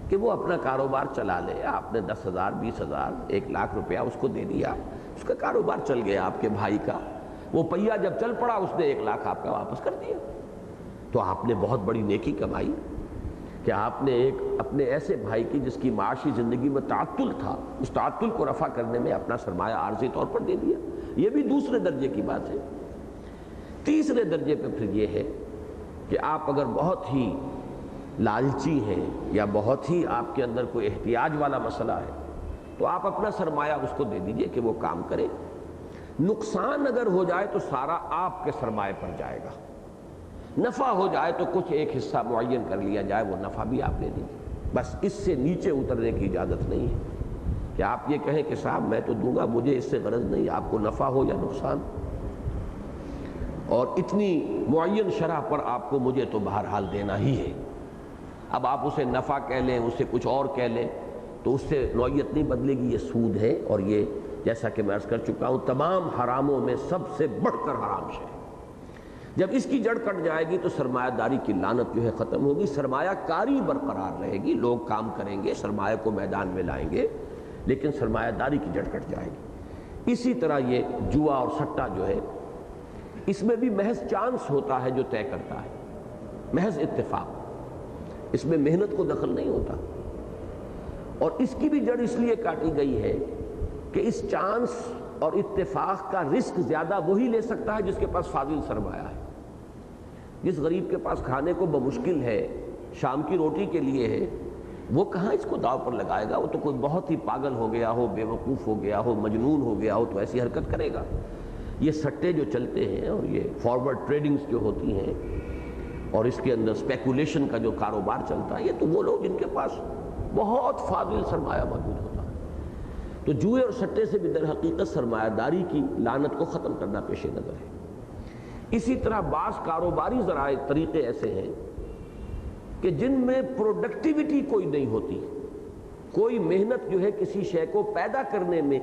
کہ وہ اپنا کاروبار چلا لے، آپ نے 10,000 20,000 1,00,000 روپیہ اس کو دے دیا، اس کا کاروبار چل گیا آپ کے بھائی کا، وہ پہیہ جب چل پڑا اس نے 1,00,000 آپ کا واپس کر دیا، تو آپ نے بہت بڑی نیکی کمائی کہ آپ نے ایک اپنے ایسے بھائی کی جس کی معاشی زندگی میں تعطل تھا، اس تعطل کو رفع کرنے میں اپنا سرمایہ عارضی طور پر دے دیا۔ یہ بھی دوسرے درجے کی بات ہے۔ تیسرے درجے پہ پھر یہ ہے کہ آپ اگر بہت ہی لالچی ہیں یا بہت ہی آپ کے اندر کوئی احتیاج والا مسئلہ ہے تو آپ اپنا سرمایہ اس کو دے دیجئے کہ وہ کام کرے، نقصان اگر ہو جائے تو سارا آپ کے سرمایہ پر جائے گا، نفع ہو جائے تو کچھ ایک حصہ معین کر لیا جائے، وہ نفع بھی آپ لے دیجئے، بس اس سے نیچے اترنے کی اجازت نہیں ہے کہ آپ یہ کہیں کہ صاحب میں تو دوں گا، مجھے اس سے غرض نہیں، آپ کو نفع ہو یا نقصان، اور اتنی معین شرح پر آپ کو مجھے تو بہرحال دینا ہی ہے۔ اب آپ اسے نفع کہہ لیں، اسے کچھ اور کہہ لیں تو اس سے نوعیت نہیں بدلے گی، یہ سود ہے، اور یہ جیسا کہ میں عرض کر چکا ہوں تمام حراموں میں سب سے بڑھ کر حرام ہے۔ جب اس کی جڑ کٹ جائے گی تو سرمایہ داری کی لعنت جو ہے ختم ہوگی، سرمایہ کاری برقرار رہے گی، لوگ کام کریں گے، سرمایہ کو میدان میں لائیں گے، لیکن سرمایہ داری کی جڑ کٹ جائے گی۔ اسی طرح یہ جوا اور سٹہ جو ہے، اس میں بھی محض چانس ہوتا ہے جو طے کرتا ہے، محض اتفاق، اس میں محنت کو دخل نہیں ہوتا، اور اس کی بھی جڑ اس لیے کاٹی گئی ہے کہ اس چانس اور اتفاق کا رسک زیادہ وہی لے سکتا ہے جس کے پاس فاضل سرمایہ ہے۔ جس غریب کے پاس کھانے کو بمشکل ہے، شام کی روٹی کے لیے ہے، وہ کہاں اس کو داؤ پر لگائے گا؟ وہ تو کوئی بہت ہی پاگل ہو گیا ہو، بے وقوف ہو گیا ہو، مجنون ہو گیا ہو تو ایسی حرکت کرے گا۔ یہ سٹے جو چلتے ہیں اور یہ فارورڈ ٹریڈنگز جو ہوتی ہیں اور اس کے اندر سپیکولیشن کا جو کاروبار چلتا ہے، یہ تو وہ لوگ جن کے پاس بہت فاضل سرمایہ موجود ہوتا ہے۔ تو جوئے اور سٹے سے بھی در حقیقت سرمایہ داری کی لعنت کو ختم کرنا پیش نظر ہے۔ اسی طرح بعض کاروباری ذرائع طریقے ایسے ہیں کہ جن میں پروڈکٹیوٹی کوئی نہیں ہوتی، کوئی محنت جو ہے کسی شے کو پیدا کرنے میں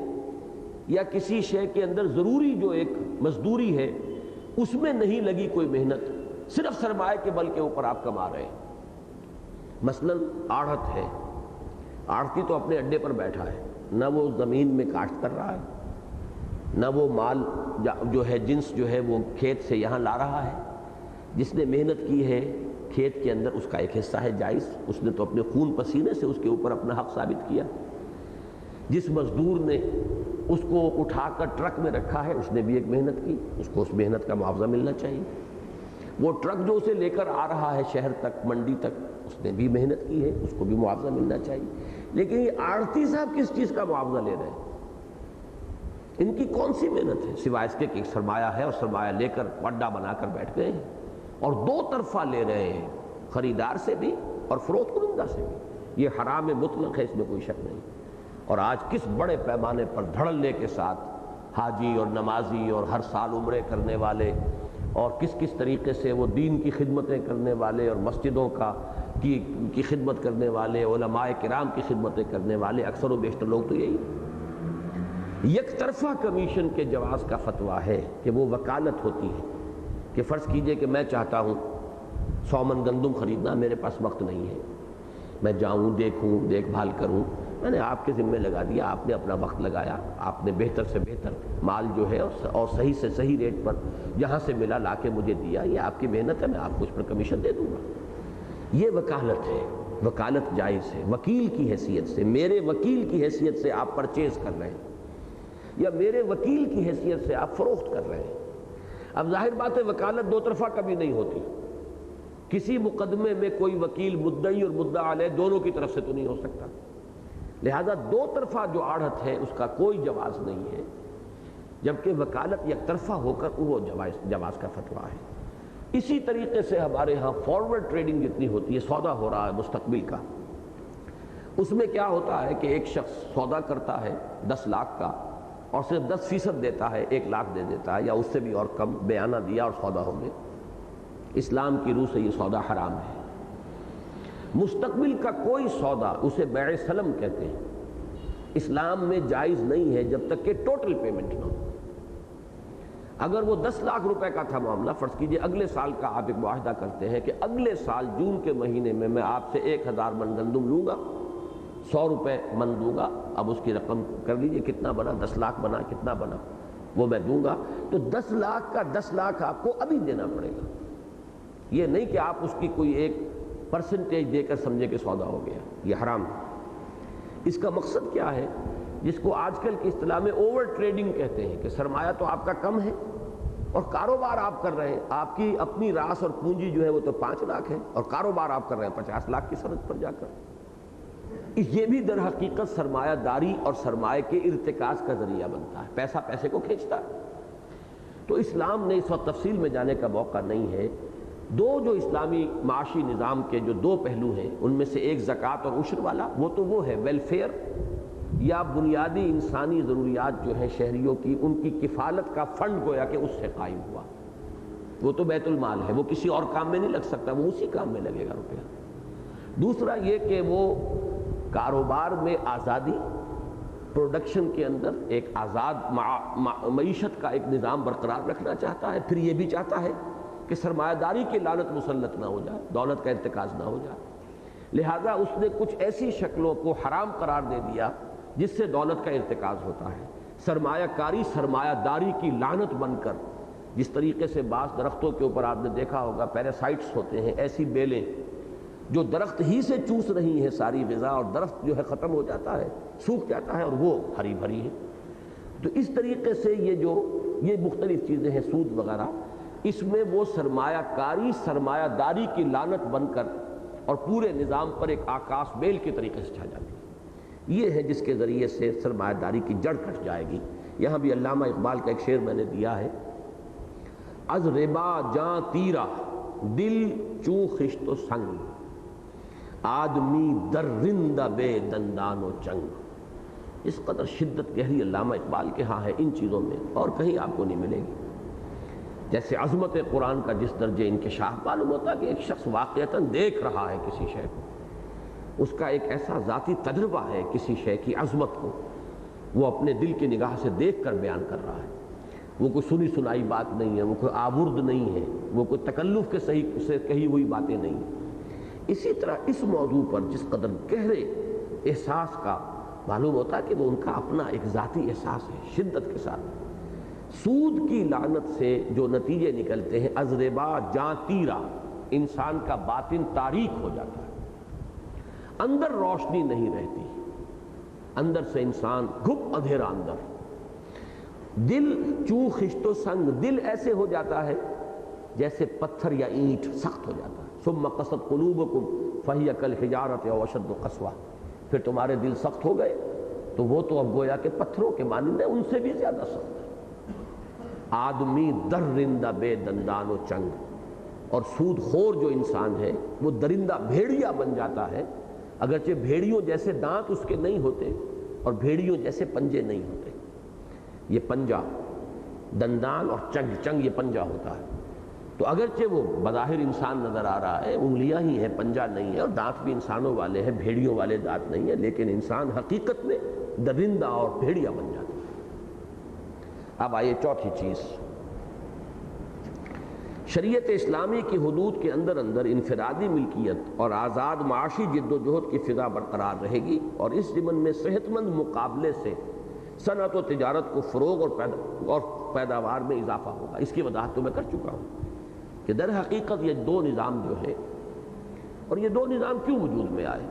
یا کسی شے کے اندر ضروری جو ایک مزدوری ہے اس میں نہیں لگی کوئی محنت، صرف سرمایہ کے بل کے اوپر آپ کما رہے ہیں۔ مثلا آڑھت ہے، آڑھتی تو اپنے اڈے پر بیٹھا ہے، نہ وہ زمین میں کاشت کر رہا ہے، نہ وہ مال جو ہے جنس جو ہے وہ کھیت سے یہاں لا رہا ہے۔ جس نے محنت کی ہے کھیت کے اندر اس کا ایک حصہ ہے جائز، اس نے تو اپنے خون پسینے سے اس کے اوپر اپنا حق ثابت کیا۔ جس مزدور نے اس کو اٹھا کر ٹرک میں رکھا ہے اس نے بھی ایک محنت کی، اس کو اس محنت کا معاوضہ ملنا چاہیے۔ وہ ٹرک جو اسے لے کر آ رہا ہے شہر تک، منڈی تک، اس نے بھی محنت کی ہے، اس کو بھی معاوضہ ملنا چاہیے۔ لیکن یہ آڑھتی صاحب کس چیز کا معاوضہ لے رہے ہیں؟ ان کی کون سی محنت ہے سوائے اس کے کہ ایک سرمایہ ہے اور سرمایہ لے کر اڈا بنا کر بیٹھ گئے ہیں، اور دو طرفہ لے رہے ہیں، خریدار سے بھی اور فروخت کنندہ سے بھی۔ یہ حرام مطلق ہے، اس میں کوئی شک نہیں۔ اور آج کس بڑے پیمانے پر دھڑلے کے ساتھ حاجی اور نمازی اور ہر سال عمرے کرنے والے اور کس طریقے سے وہ دین کی خدمتیں کرنے والے اور مسجدوں کی خدمت کرنے والے، علماء کرام کی خدمتیں کرنے والے، اکثر و بیشتر لوگ تو یہی۔ یک طرفہ کمیشن کے جواز کا فتویٰ ہے کہ وہ وکالت ہوتی ہے کہ فرض کیجئے کہ میں چاہتا ہوں 100 من گندم خریدنا، میرے پاس وقت نہیں ہے، میں جاؤں، دیکھوں، دیکھ بھال کروں، میں نے آپ کے ذمے لگا دیا، آپ نے اپنا وقت لگایا، آپ نے بہتر سے بہتر مال جو ہے اور صحیح سے صحیح ریٹ پر جہاں سے ملا لا کے مجھے دیا، یہ آپ کی محنت ہے، میں آپ کو اس پر کمیشن دے دوں گا۔ یہ وکالت ہے، وکالت جائز ہے۔ وکیل کی حیثیت سے، میرے وکیل کی حیثیت سے آپ پرچیز کر رہے ہیں یا میرے وکیل کی حیثیت سے آپ فروخت کر رہے ہیں۔ اب ظاہر بات ہے وکالت دو طرفہ کبھی نہیں ہوتی، کسی مقدمے میں کوئی وکیل مدعی اور مدعا علیہ دونوں کی طرف سے تو نہیں ہو سکتا، لہذا دو طرفہ جو آڑھت ہے اس کا کوئی جواز نہیں ہے، جبکہ وکالت یک طرفہ ہو کر وہ جواز کا فتویٰ ہے۔ اسی طریقے سے ہمارے ہاں فارورڈ ٹریڈنگ جتنی ہوتی ہے، سودا ہو رہا ہے مستقبل کا، اس میں کیا ہوتا ہے کہ ایک شخص سودا کرتا ہے 10 لاکھ کا اور صرف 10% دیتا ہے، 1 لاکھ دے دیتا ہے یا اس سے بھی اور کم، بیانہ دیا اور سودا ہو گیا۔ اسلام کی روح سے یہ سودا حرام ہے۔ مستقبل کا کوئی سودا، اسے بیع سلم کہتے ہیں، اسلام میں جائز نہیں ہے جب تک کہ ٹوٹل پیمنٹ نہ ہو۔ اگر وہ 10 لاکھ روپے کا تھا معاملہ، فرض کیجئے اگلے سال کا آپ ایک معاہدہ کرتے ہیں کہ اگلے سال جون کے مہینے میں آپ سے 1000 من گندم لوں گا، 100 روپے من دوں گا، اب اس کی رقم کر لیجئے کتنا بنا، 10 لاکھ بنا، کتنا بنا وہ میں دوں گا، تو 10 لاکھ کا 10 لاکھ آپ کو ابھی دینا پڑے گا۔ یہ نہیں کہ آپ اس کی کوئی ایک پرسنٹیج دے کر سمجھے کہ سودا ہو گیا، یہ حرام ہے۔ اس کا مقصد کیا ہے، جس کو آج کل کی اصطلاح میں اوور ٹریڈنگ کہتے ہیں، کہ سرمایہ تو آپ کا کم ہے اور کاروبار آپ کر رہے ہیں، آپ کی اپنی راس اور پونجی جو ہے وہ تو 5 لاکھ ہے اور کاروبار آپ کر رہے ہیں 50 لاکھ کی سرحد پر جا کر۔ یہ بھی در حقیقت سرمایہ داری اور سرمایہ کے ارتکاز کا ذریعہ بنتا ہے، پیسہ پیسے کو کھینچتا ہے۔ تو اسلام نے اس وقت تفصیل میں جانے کا موقع نہیں ہے۔ دو جو اسلامی معاشی نظام کے جو 2 پہلو ہیں، ان میں سے ایک زکوٰۃ اور عشر والا، وہ تو وہ ہے ویلفیئر یا بنیادی انسانی ضروریات جو ہیں شہریوں کی، ان کی کفالت کا فنڈ گویا کہ اس سے قائم ہوا، وہ تو بیت المال ہے، وہ کسی اور کام میں نہیں لگ سکتا، وہ اسی کام میں لگے گا روپیہ۔ دوسرا یہ کہ وہ کاروبار میں آزادی، پروڈکشن کے اندر ایک آزاد معیشت کا ایک نظام برقرار رکھنا چاہتا ہے، پھر یہ بھی چاہتا ہے کہ سرمایہ داری کی لعنت مسلط نہ ہو جائے، دولت کا ارتکاز نہ ہو جائے، لہذا اس نے کچھ ایسی شکلوں کو حرام قرار دے دیا جس سے دولت کا ارتکاز ہوتا ہے۔ سرمایہ کاری سرمایہ داری کی لعنت بن کر، جس طریقے سے بعض درختوں کے اوپر آپ نے دیکھا ہوگا پیراسائٹس ہوتے ہیں، ایسی بیلیں جو درخت ہی سے چوس رہی ہیں ساری غذا، اور درخت جو ہے ختم ہو جاتا ہے، سوکھ جاتا ہے اور وہ ہری بھری ہے۔ تو اس طریقے سے یہ مختلف چیزیں ہیں، سود وغیرہ، اس میں وہ سرمایہ کاری سرمایہ داری کی لعنت بن کر اور پورے نظام پر ایک آکاش بیل کے طریقے سے چھا جاتی ہے۔ یہ ہے جس کے ذریعے سے سرمایہ داری کی جڑ کٹ جائے گی۔ یہاں بھی علامہ اقبال کا ایک شعر میں نے دیا ہے، از ربا جاں تیرا دل چوں خشت و سنگ، آدمی در رندہ بے دندان و چنگ۔ اس قدر شدت گہری علامہ اقبال کے ہاں ہے ان چیزوں میں، اور کہیں آپ کو نہیں ملے گی۔ جیسے عظمت قرآن کا جس درجے انکشاف معلوم ہوتا ہے کہ ایک شخص واقعتاً دیکھ رہا ہے کسی شے کو، اس کا ایک ایسا ذاتی تجربہ ہے کسی شے کی عظمت کو، وہ اپنے دل کی نگاہ سے دیکھ کر بیان کر رہا ہے، وہ کوئی سنی سنائی بات نہیں ہے، وہ کوئی آورد نہیں ہے، وہ کوئی تکلف کے صحیح سے کہی ہوئی باتیں نہیں ہیں۔ اسی طرح اس موضوع پر جس قدر گہرے احساس کا معلوم ہوتا ہے کہ وہ ان کا اپنا ایک ذاتی احساس ہے شدت کے ساتھ۔ سود کی لعنت سے جو نتیجے نکلتے ہیں، از ربا جاں تیرا، انسان کا باطن تاریک ہو جاتا ہے، اندر روشنی نہیں رہتی، اندر سے انسان گھپ اندھیرا اندر، دل چوں خشت و سنگ، دل ایسے ہو جاتا ہے جیسے پتھر یا اینٹ سخت ہو جاتا ہے، ثم قست قلوبکم فہی کالحجارۃ او اشد قسوہ، پھر تمہارے دل سخت ہو گئے تو وہ تو اب گویا کہ پتھروں کے مانند ہے، ان سے بھی زیادہ سخت ہے۔ آدمی در رندہ بے دندان و چنگ، اور سود خور جو انسان ہے وہ درندہ بھیڑیا بن جاتا ہے، اگرچہ بھیڑیوں جیسے دانت اس کے نہیں ہوتے اور بھیڑیوں جیسے پنجے نہیں ہوتے۔ یہ پنجہ، دندان اور چنگ یہ پنجہ ہوتا ہے، تو اگرچہ وہ بظاہر انسان نظر آ رہا ہے، انگلیاں ہی ہیں، پنجہ نہیں ہے، اور دانت بھی انسانوں والے ہیں، بھیڑیوں والے دانت نہیں ہیں، لیکن انسان حقیقت میں درندہ اور بھیڑیا بن جاتا ہے۔ اب آئیے چوتھی چیز، شریعت اسلامی کی حدود کے اندر انفرادی ملکیت اور آزاد معاشی جد و جہد کی فضا برقرار رہے گی، اور اس ضمن میں صحت مند مقابلے سے صنعت و تجارت کو فروغ اور پیداوار میں اضافہ ہوگا۔ اس کی وضاحت تو میں کر چکا ہوں کہ در حقیقت یہ دو نظام جو ہیں، اور یہ دو نظام کیوں وجود میں آئے،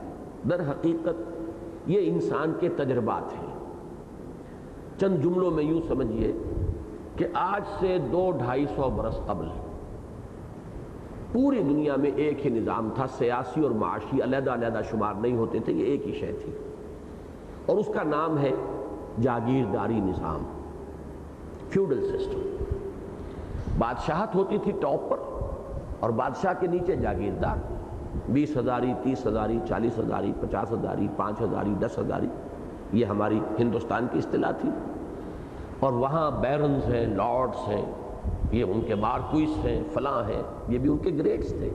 در حقیقت یہ انسان کے تجربات ہیں۔ چند جملوں میں یوں سمجھیے کہ آج سے 200-250 برس قبل پوری دنیا میں ایک ہی نظام تھا، سیاسی اور معاشی علیحدہ علیحدہ شمار نہیں ہوتے تھے، یہ ایک ہی شے تھی، اور اس کا نام ہے جاگیرداری نظام، فیوڈل سسٹم۔ بادشاہت ہوتی تھی ٹاپ پر، اور بادشاہ کے نیچے جاگیردار، 20 ہزاری، 30 ہزاری، 40 ہزاری، 50 ہزاری، 5 ہزاری، 10 ہزاری، یہ ہماری ہندوستان کی اصطلاح تھی۔ اور وہاں بیرنز ہیں، لارڈز ہیں، یہ ان کے مارکوئس ہیں، فلاں ہیں، یہ بھی ان کے گریڈز تھے۔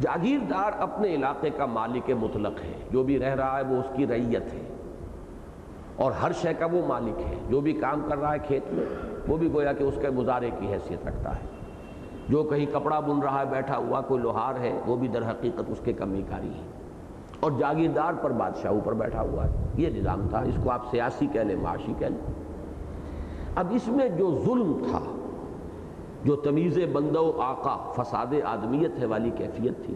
جاگیردار اپنے علاقے کا مالک مطلق ہے، جو بھی رہ رہا ہے وہ اس کی رعیت ہے، اور ہر شے کا وہ مالک ہے۔ جو بھی کام کر رہا ہے کھیت میں، وہ بھی گویا کہ اس کے مزارے کی حیثیت رکھتا ہے۔ جو کہیں کپڑا بن رہا ہے بیٹھا ہوا، کوئی لوہار ہے، وہ بھی در حقیقت اس کے کمی کاری ہے، اور جاگیردار پر بادشاہ اوپر بیٹھا ہوا ہے۔ یہ نظام تھا، اس کو آپ سیاسی کہہ لیں، معاشی کہہ لیں۔ اب اس میں جو ظلم تھا، جو تمیز بندہ و آقا، فساد آدمیت ہے والی کیفیت تھی،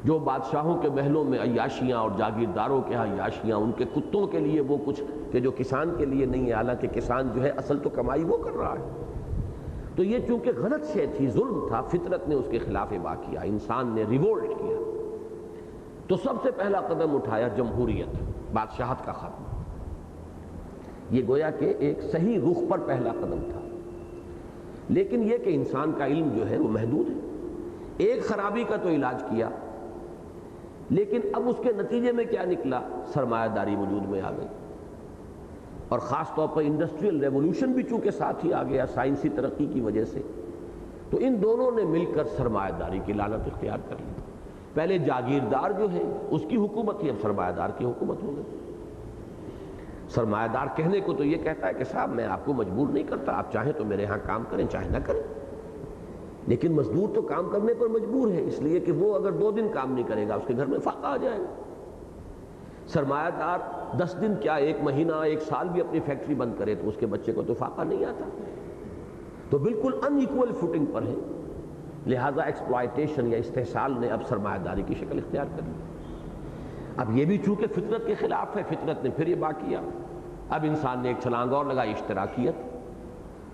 جو بادشاہوں کے محلوں میں عیاشیاں اور جاگیرداروں کے ہاں عیاشیاں، ان کے کتوں کے لیے وہ کچھ کہ جو کسان کے لیے نہیں ہے، حالانکہ کسان جو ہے اصل تو کمائی وہ کر رہا ہے۔ تو یہ چونکہ غلط شے تھی، ظلم تھا، فطرت نے اس کے خلاف وا کیا، انسان نے ریوولٹ کیا۔ تو سب سے پہلا قدم اٹھایا جمہوریت، بادشاہت کا خاتمہ۔ یہ گویا کہ ایک صحیح رخ پر پہلا قدم تھا، لیکن یہ کہ انسان کا علم جو ہے وہ محدود ہے۔ ایک خرابی کا تو علاج کیا، لیکن اب اس کے نتیجے میں کیا نکلا؟ سرمایہ داری وجود میں آ گئی، اور خاص طور پر انڈسٹریل ریولوشن بھی چونکہ ساتھ ہی آ گیا سائنسی ترقی کی وجہ سے، تو ان دونوں نے مل کر سرمایہ داری کی لعنت اختیار کر لی۔ پہلے جاگیردار جو ہے اس کی حکومت تھی، اب سرمایہ دار کی حکومت ہو گئی۔ سرمایہ دار کہنے کو تو یہ کہتا ہے کہ صاحب میں آپ کو مجبور نہیں کرتا، آپ چاہیں تو میرے ہاں کام کریں، چاہے نہ کریں، لیکن مزدور تو کام کرنے پر مجبور ہے، اس لیے کہ وہ اگر 2 دن کام نہیں کرے گا اس کے گھر میں فاقہ آ جائے گا۔ سرمایہ دار 10 دن کیا 1 مہینہ 1 سال بھی اپنی فیکٹری بند کرے تو اس کے بچے کو تو فاقہ نہیں آتا، تو بالکل ان ایکول فوٹنگ پر ہے۔ لہذا ایکسپلائٹیشن یا استحصال نے اب سرمایہ داری کی شکل اختیار کر لی۔ اب یہ بھی چونکہ فطرت کے خلاف ہے، فطرت نے پھر یہ بات کیا۔ اب انسان نے ایک چھلانگ اور لگائی، اشتراکیت،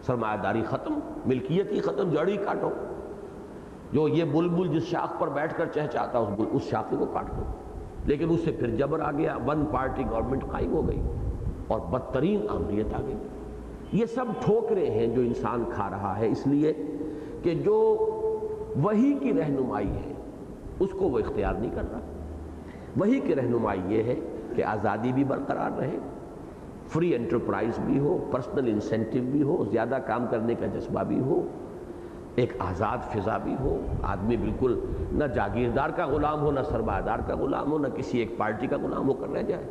سرمایہ داری ختم، ملکیت ہی ختم، جڑی کاٹو۔ جو یہ بلبل جس شاخ پر بیٹھ کر چہچہاتا اس شاخے کو کاٹ دو۔ لیکن اس سے پھر جبر آ گیا، 1 پارٹی گورنمنٹ قائم ہو گئی، اور بدترین آمریت آ گئی۔ یہ سب ٹھوکریں ہیں جو انسان کھا رہا ہے، اس لیے کہ جو وحی کی رہنمائی ہے اس کو وہ اختیار نہیں کر رہا۔ وحی کی رہنمائی یہ ہے کہ آزادی بھی برقرار رہے، فری انٹرپرائز بھی ہو، پرسنل انسینٹیو بھی ہو، زیادہ کام کرنے کا جذبہ بھی ہو، ایک آزاد فضا بھی ہو، آدمی بالکل نہ جاگیردار کا غلام ہو، نہ سرمایہ دار کا غلام ہو، نہ کسی ایک پارٹی کا غلام ہو کر رہ جائے۔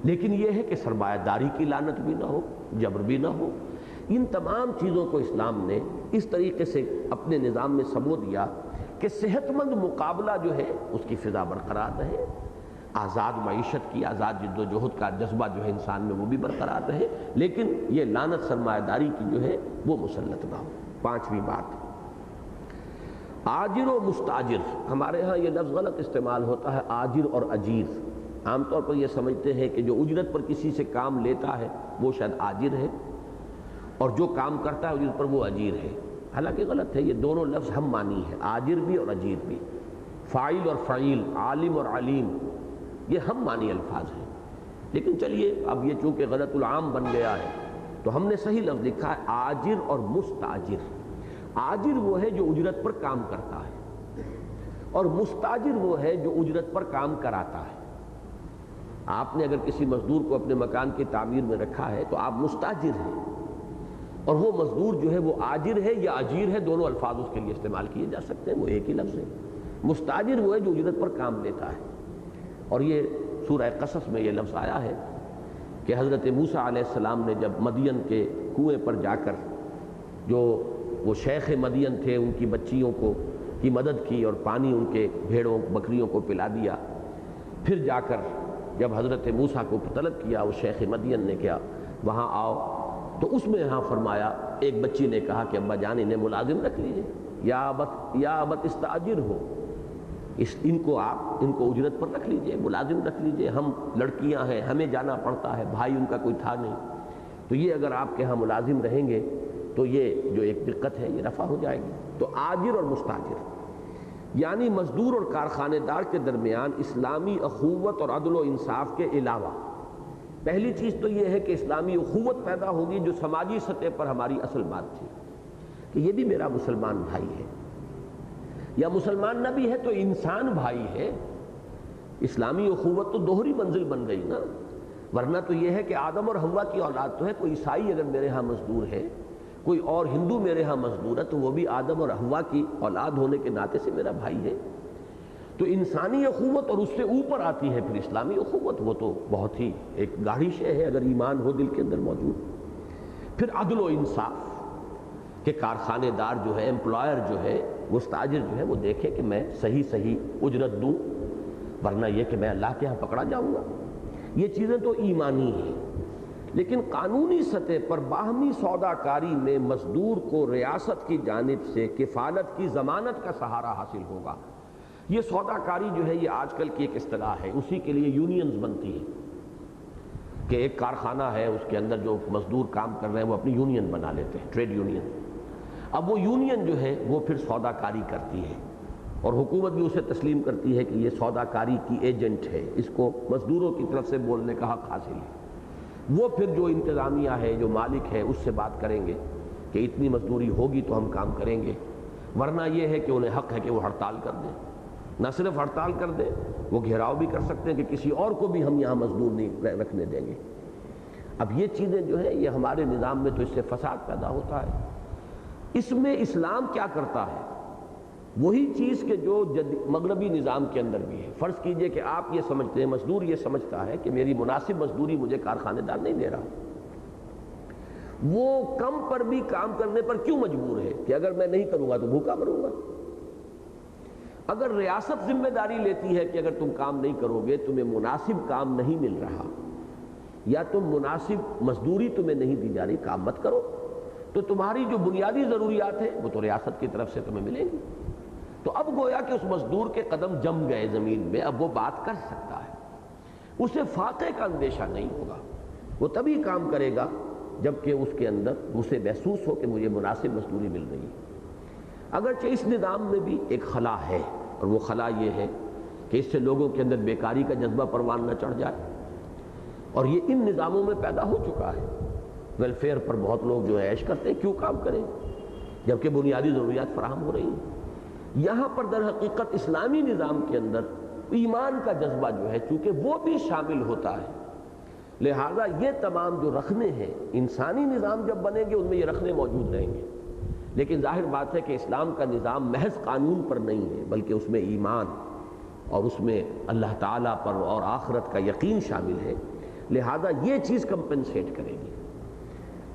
لیکن یہ ہے کہ سرمایہ داری کی لعنت بھی نہ ہو، جبر بھی نہ ہو۔ ان تمام چیزوں کو اسلام نے اس طریقے سے اپنے نظام میں سمو دیا کہ صحت مند مقابلہ جو ہے اس کی فضا برقرار رہے، آزاد معیشت کی، آزاد جد و جہد کا جذبہ جو ہے انسان میں وہ بھی برقرار رہے، لیکن یہ لعنت سرمایہ داری کی جو ہے وہ مسلط نہ ہو۔ 5ویں بات، آجر و مستاجر۔ ہمارے ہاں یہ لفظ غلط استعمال ہوتا ہے، آجر اور اجیر۔ عام طور پر یہ سمجھتے ہیں کہ جو اجرت پر کسی سے کام لیتا ہے وہ شاید آجر ہے، اور جو کام کرتا ہے اجرت پر وہ اجیر ہے۔ حالانکہ غلط ہے، یہ دونوں لفظ ہم معنی ہے، آجر بھی اور اجیر بھی، فاعل اور فعیل، عالم اور علیم، یہ ہم معنی الفاظ ہیں۔ لیکن چلیے اب یہ چونکہ غلط العام بن گیا ہے تو ہم نے صحیح لفظ لکھا ہے آجر اور مستاجر۔ آجر وہ ہے جو اجرت پر کام کرتا ہے، اور مستاجر وہ ہے جو اجرت پر کام کراتا ہے۔ آپ نے اگر کسی مزدور کو اپنے مکان کی تعمیر میں رکھا ہے تو آپ مستاجر ہیں، اور وہ مزدور جو ہے وہ آجر ہے یا اجیر ہے، دونوں الفاظ اس کے لیے استعمال کیے جا سکتے ہیں، وہ ایک ہی لفظ ہے۔ مستاجر وہ ہے جو اجرت پر کام لیتا ہے، اور یہ سورہ قصص میں یہ لفظ آیا ہے کہ حضرت موسیٰ علیہ السلام نے جب مدین کے کنویں پر جا کر جو وہ شیخ مدین تھے، ان کی بچیوں کو کی مدد کی اور پانی ان کے بھیڑوں بکریوں کو پلا دیا۔ پھر جا کر جب حضرت موسیٰ کو طلب کیا اس شیخ مدین نے کیا وہاں آؤ، تو اس میں یہاں فرمایا، ایک بچی نے کہا کہ ابا جان انہیں ملازم رکھ لیجئے، یا ابت استاجر ہو، ان کو اجرت پر رکھ لیجئے، ملازم رکھ لیجئے، ہم لڑکیاں ہیں، ہمیں جانا پڑتا ہے، بھائی ان کا کوئی تھا نہیں، تو یہ اگر آپ کے ہاں ملازم رہیں گے تو یہ جو ایک دقت ہے یہ رفع ہو جائے گی۔ تو آجر اور مستاجر یعنی مزدور اور کارخانے دار کے درمیان اسلامی اخوت اور عدل و انصاف کے علاوہ پہلی چیز تو یہ ہے کہ اسلامی اخوت پیدا ہوگی، جو سماجی سطح پر ہماری اصل بات تھی کہ یہ بھی میرا مسلمان بھائی ہے، یا مسلمان نہ بھی ہے تو انسان بھائی ہے۔ اسلامی اخوت تو دوہری منزل بن گئی نا، ورنہ تو یہ ہے کہ آدم اور حوا کی اولاد تو ہے، کوئی عیسائی اگر میرے ہاں مزدور ہے، کوئی اور ہندو میرے ہاں مزدور ہے، تو وہ بھی آدم اور حوا کی اولاد ہونے کے ناطے سے میرا بھائی ہے۔ تو انسانی اخوت اور اس سے اوپر آتی ہے پھر اسلامی اخوت، وہ تو بہت ہی ایک گاڑھی شے ہے اگر ایمان ہو دل کے اندر موجود۔ پھر عدل و انصاف کہ کارخانے دار جو ہے، امپلائر جو ہے، مستاجر جو ہے، وہ دیکھے کہ میں صحیح اجرت دوں، ورنہ یہ کہ میں اللہ کے ہاں پکڑا جاؤں گا۔ یہ چیزیں تو ایمانی ہیں، لیکن قانونی سطح پر باہمی سودا کاری میں مزدور کو ریاست کی جانب سے کفالت کی ضمانت کا سہارا حاصل ہوگا۔ یہ سودا کاری جو ہے یہ آج کل کی ایک اصطلاح ہے، اسی کے لیے یونینز بنتی ہیں کہ ایک کارخانہ ہے، اس کے اندر جو مزدور کام کر رہے ہیں وہ اپنی یونین بنا لیتے ہیں، ٹریڈ یونین۔ اب وہ یونین جو ہے وہ پھر سودا کاری کرتی ہے اور حکومت بھی اسے تسلیم کرتی ہے کہ یہ سودا کاری کی ایجنٹ ہے، اس کو مزدوروں کی طرف سے بولنے کا حق حاصل ہے۔ وہ پھر جو انتظامیہ ہے، جو مالک ہے، اس سے بات کریں گے کہ اتنی مزدوری ہوگی تو ہم کام کریں گے، ورنہ یہ ہے کہ انہیں حق ہے کہ وہ ہڑتال کر دیں۔ نہ صرف ہڑتال کر دیں، وہ گھیراؤ بھی کر سکتے ہیں کہ کسی اور کو بھی ہم یہاں مزدور نہیں رکھنے دیں گے۔ اب یہ چیزیں جو ہیں یہ ہمارے نظام میں تو اس سے فساد پیدا ہوتا ہے۔ اس میں اسلام کیا کرتا ہے؟ وہی چیز کہ جو مغربی نظام کے اندر بھی ہے۔ فرض کیجئے کہ آپ یہ سمجھتے ہیں، مزدور یہ سمجھتا ہے کہ میری مناسب مزدوری مجھے کارخانے دار نہیں دے رہا، وہ کم پر بھی کام کرنے پر کیوں مجبور ہے کہ اگر میں نہیں کروں گا تو بھوکا مروں گا؟ اگر ریاست ذمہ داری لیتی ہے کہ اگر تم کام نہیں کرو گے، تمہیں مناسب کام نہیں مل رہا یا تم مناسب مزدوری تمہیں نہیں دی جا رہی، کام مت کرو، تو تمہاری جو بنیادی ضروریات ہیں وہ تو ریاست کی طرف سے تمہیں ملیں گی۔ تو اب گویا کہ اس مزدور کے قدم جم گئے زمین میں، اب وہ بات کر سکتا ہے، اسے فاقے کا اندیشہ نہیں ہوگا، وہ تبھی کام کرے گا جبکہ اس کے اندر اسے محسوس ہو کہ مجھے مناسب مزدوری مل رہی ہے۔ اگرچہ اس نظام میں بھی ایک خلا ہے، اور وہ خلا یہ ہے کہ اس سے لوگوں کے اندر بیکاری کا جذبہ پروان نہ چڑھ جائے، اور یہ ان نظاموں میں پیدا ہو چکا ہے۔ ویلفیئر پر بہت لوگ جو ہے عیش کرتے ہیں، کیوں کام کریں جبکہ بنیادی ضروریات فراہم ہو رہی ہیں۔ یہاں پر در حقیقت اسلامی نظام کے اندر ایمان کا جذبہ جو ہے چونکہ وہ بھی شامل ہوتا ہے، لہذا یہ تمام جو رخنے ہیں انسانی نظام جب بنیں گے ان میں یہ رخنے موجود رہیں گے، لیکن ظاہر بات ہے کہ اسلام کا نظام محض قانون پر نہیں ہے، بلکہ اس میں ایمان اور اس میں اللہ تعالیٰ پر اور آخرت کا یقین شامل ہے، لہذا یہ چیز کمپنسیٹ کرے گی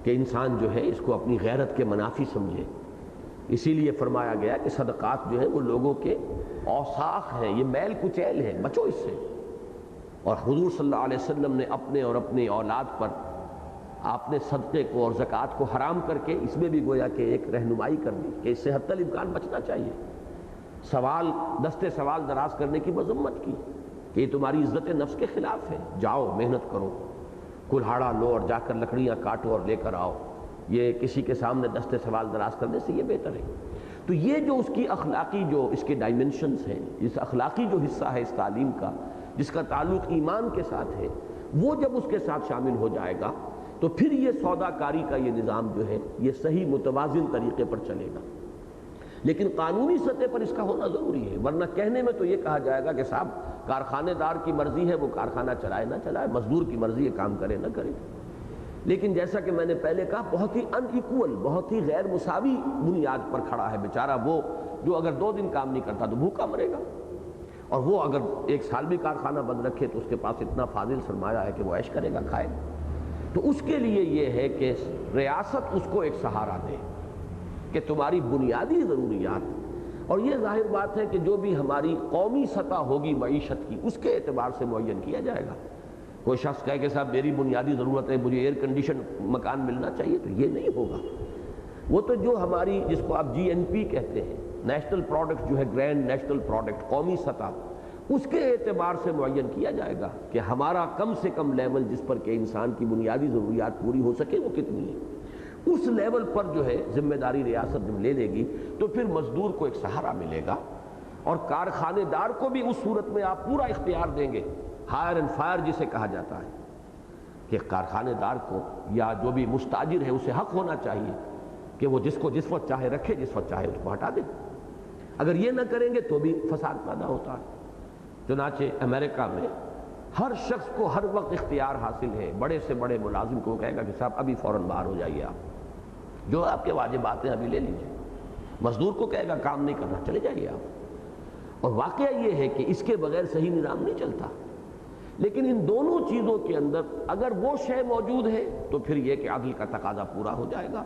کہ انسان جو ہے اس کو اپنی غیرت کے منافی سمجھے۔ اسی لیے فرمایا گیا کہ صدقات جو ہیں وہ لوگوں کے اوساخ ہیں، یہ میل کچیل ہے، بچو اس سے۔ اور حضور صلی اللہ علیہ وسلم نے اپنے اور اپنی اولاد پر آپ نے صدقے کو اور زکوٰۃ کو حرام کر کے اس میں بھی گویا کہ ایک رہنمائی کر دی کہ اس سے حتی الامکان بچنا چاہیے۔ دستے سوال دراز کرنے کی مذمت کی کہ یہ تمہاری عزت نفس کے خلاف ہے، جاؤ محنت کرو، کلہاڑا لو اور جا کر لکڑیاں کاٹو اور لے کر آؤ، یہ کسی کے سامنے دستے سوال دراز کرنے سے یہ بہتر ہے۔ تو یہ جو اس کی اخلاقی جو اس کے ڈائمنشنز ہیں، اس اخلاقی جو حصہ ہے اس تعلیم کا جس کا تعلق ایمان کے ساتھ ہے، وہ جب اس کے ساتھ شامل ہو جائے گا تو پھر یہ سودا کاری کا یہ نظام جو ہے یہ صحیح متوازن طریقے پر چلے گا، لیکن قانونی سطح پر اس کا ہونا ضروری ہے، ورنہ کہنے میں تو یہ کہا جائے گا کہ صاحب کارخانے دار کی مرضی ہے وہ کارخانہ چلائے نہ چلائے، مزدور کی مرضی ہے کام کرے نہ کرے، لیکن جیسا کہ میں نے پہلے کہا بہت ہی ان ایکول، بہت ہی غیر مساوی بنیاد پر کھڑا ہے بیچارہ وہ جو اگر 2 دن کام نہیں کرتا تو بھوکا مرے گا، اور وہ اگر 1 سال بھی کارخانہ بند رکھے تو اس کے پاس اتنا فاضل سرمایہ ہے کہ وہ عیش کرے گا، کھائے گا۔ تو اس کے لیے یہ ہے کہ ریاست اس کو ایک سہارا دے، کہ تمہاری بنیادی ضروریات، اور یہ ظاہر بات ہے کہ جو بھی ہماری قومی سطح ہوگی معیشت کی اس کے اعتبار سے معین کیا جائے گا۔ کوئی شخص کہے کہ صاحب میری بنیادی ضرورت ہے مجھے ایئر کنڈیشن مکان ملنا چاہیے، تو یہ نہیں ہوگا۔ وہ تو جو ہماری جس کو آپ جی این پی کہتے ہیں، نیشنل پروڈکٹ جو ہے، گرینڈ نیشنل پروڈکٹ، قومی سطح، اس کے اعتبار سے معین کیا جائے گا کہ ہمارا کم سے کم لیول جس پر کہ انسان کی بنیادی ضروریات پوری ہو سکے وہ کتنی ہے۔ اس لیول پر جو ہے ذمہ داری ریاست جب لے لے گی تو پھر مزدور کو ایک سہارا ملے گا، اور کارخانے دار کو بھی اس صورت میں آپ پورا اختیار دیں گے، ہائر اینڈ فائر جسے کہا جاتا ہے، کہ کارخانے دار کو یا جو بھی مستاجر ہے اسے حق ہونا چاہیے کہ وہ جس کو جس وقت چاہے رکھے، جس وقت چاہے اس کو ہٹا دے۔ اگر یہ نہ کریں گے تو بھی فساد پیدا ہوتا ہے۔ چنانچہ امریکہ میں ہر شخص کو ہر وقت اختیار حاصل ہے، بڑے سے بڑے ملازم کو کہے گا کہ صاحب ابھی فوراً باہر ہو جائیے، آپ جو آپ کے واجبات ہیں ابھی لے لیجیے۔ مزدور کو کہے گا کام نہیں کرنا، چلے جائیے آپ۔ اور واقعہ یہ ہے کہ اس کے بغیر صحیح نظام نہیں چلتا۔ لیکن ان دونوں چیزوں کے اندر اگر وہ شے موجود ہے تو پھر یہ کہ عدل کا تقاضا پورا ہو جائے گا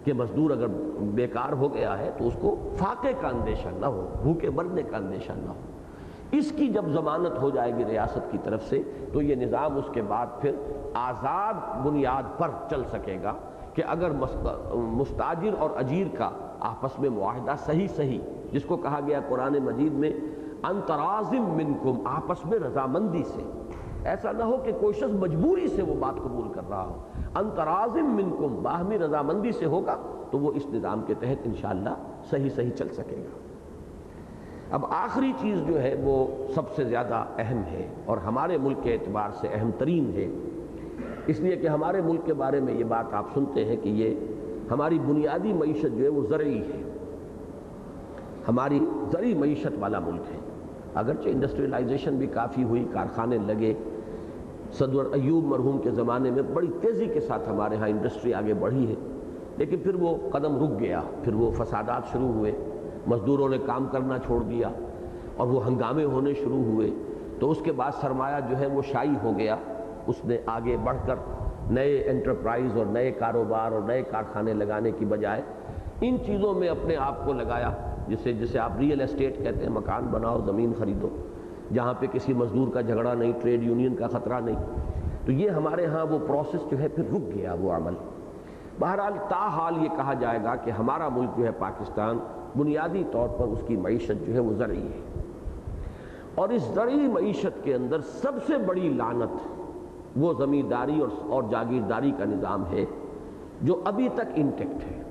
کہ مزدور اگر بیکار ہو گیا ہے تو اس کو فاقے کا اندیشہ نہ ہو، بھوکے مرنے کا اندیشہ نہ ہو۔ اس کی جب ضمانت ہو جائے گی ریاست کی طرف سے تو یہ نظام اس کے بعد پھر آزاد بنیاد پر چل سکے گا کہ اگر مستاجر اور اجیر کا آپس میں معاہدہ صحیح جس کو کہا گیا قرآن مجید میں ان تراضٍ منکم، آپس میں رضامندی سے، ایسا نہ ہو کہ کوئی شخص مجبوری سے وہ بات قبول کر رہا ہو، ان تراضٍ منکم، باہمی رضامندی سے ہوگا تو وہ اس نظام کے تحت انشاءاللہ صحیح چل سکے گا۔ اب آخری چیز جو ہے وہ سب سے زیادہ اہم ہے اور ہمارے ملک کے اعتبار سے اہم ترین ہے، اس لیے کہ ہمارے ملک کے بارے میں یہ بات آپ سنتے ہیں کہ یہ ہماری بنیادی معیشت جو ہے وہ زرعی ہے، ہماری زرعی معیشت والا ملک ہے۔ اگرچہ انڈسٹریلائزیشن بھی کافی ہوئی، کارخانے لگے، صدر ایوب مرحوم کے زمانے میں بڑی تیزی کے ساتھ ہمارے ہاں انڈسٹری آگے بڑھی ہے، لیکن پھر وہ قدم رک گیا، پھر وہ فسادات شروع ہوئے، مزدوروں نے کام کرنا چھوڑ دیا اور وہ ہنگامے ہونے شروع ہوئے، تو اس کے بعد سرمایہ جو ہے وہ شائع ہو گیا، اس نے آگے بڑھ کر نئے انٹرپرائز اور نئے کاروبار اور نئے کارخانے لگانے کی بجائے ان چیزوں میں اپنے آپ کو لگایا، جسے آپ ریئل اسٹیٹ کہتے ہیں، مکان بناؤ، زمین خریدو، جہاں پہ کسی مزدور کا جھگڑا نہیں، ٹریڈ یونین کا خطرہ نہیں۔ تو یہ ہمارے ہاں وہ پروسیس جو ہے پھر رک گیا، وہ عمل۔ بہرحال تاحال یہ کہا جائے گا کہ ہمارا ملک جو ہے پاکستان بنیادی طور پر اس کی معیشت جو ہے وہ زرعی ہے، اور اس زرعی معیشت کے اندر سب سے بڑی لعنت وہ زمینداری اور جاگیرداری کا نظام ہے جو ابھی تک انٹیکٹ ہے،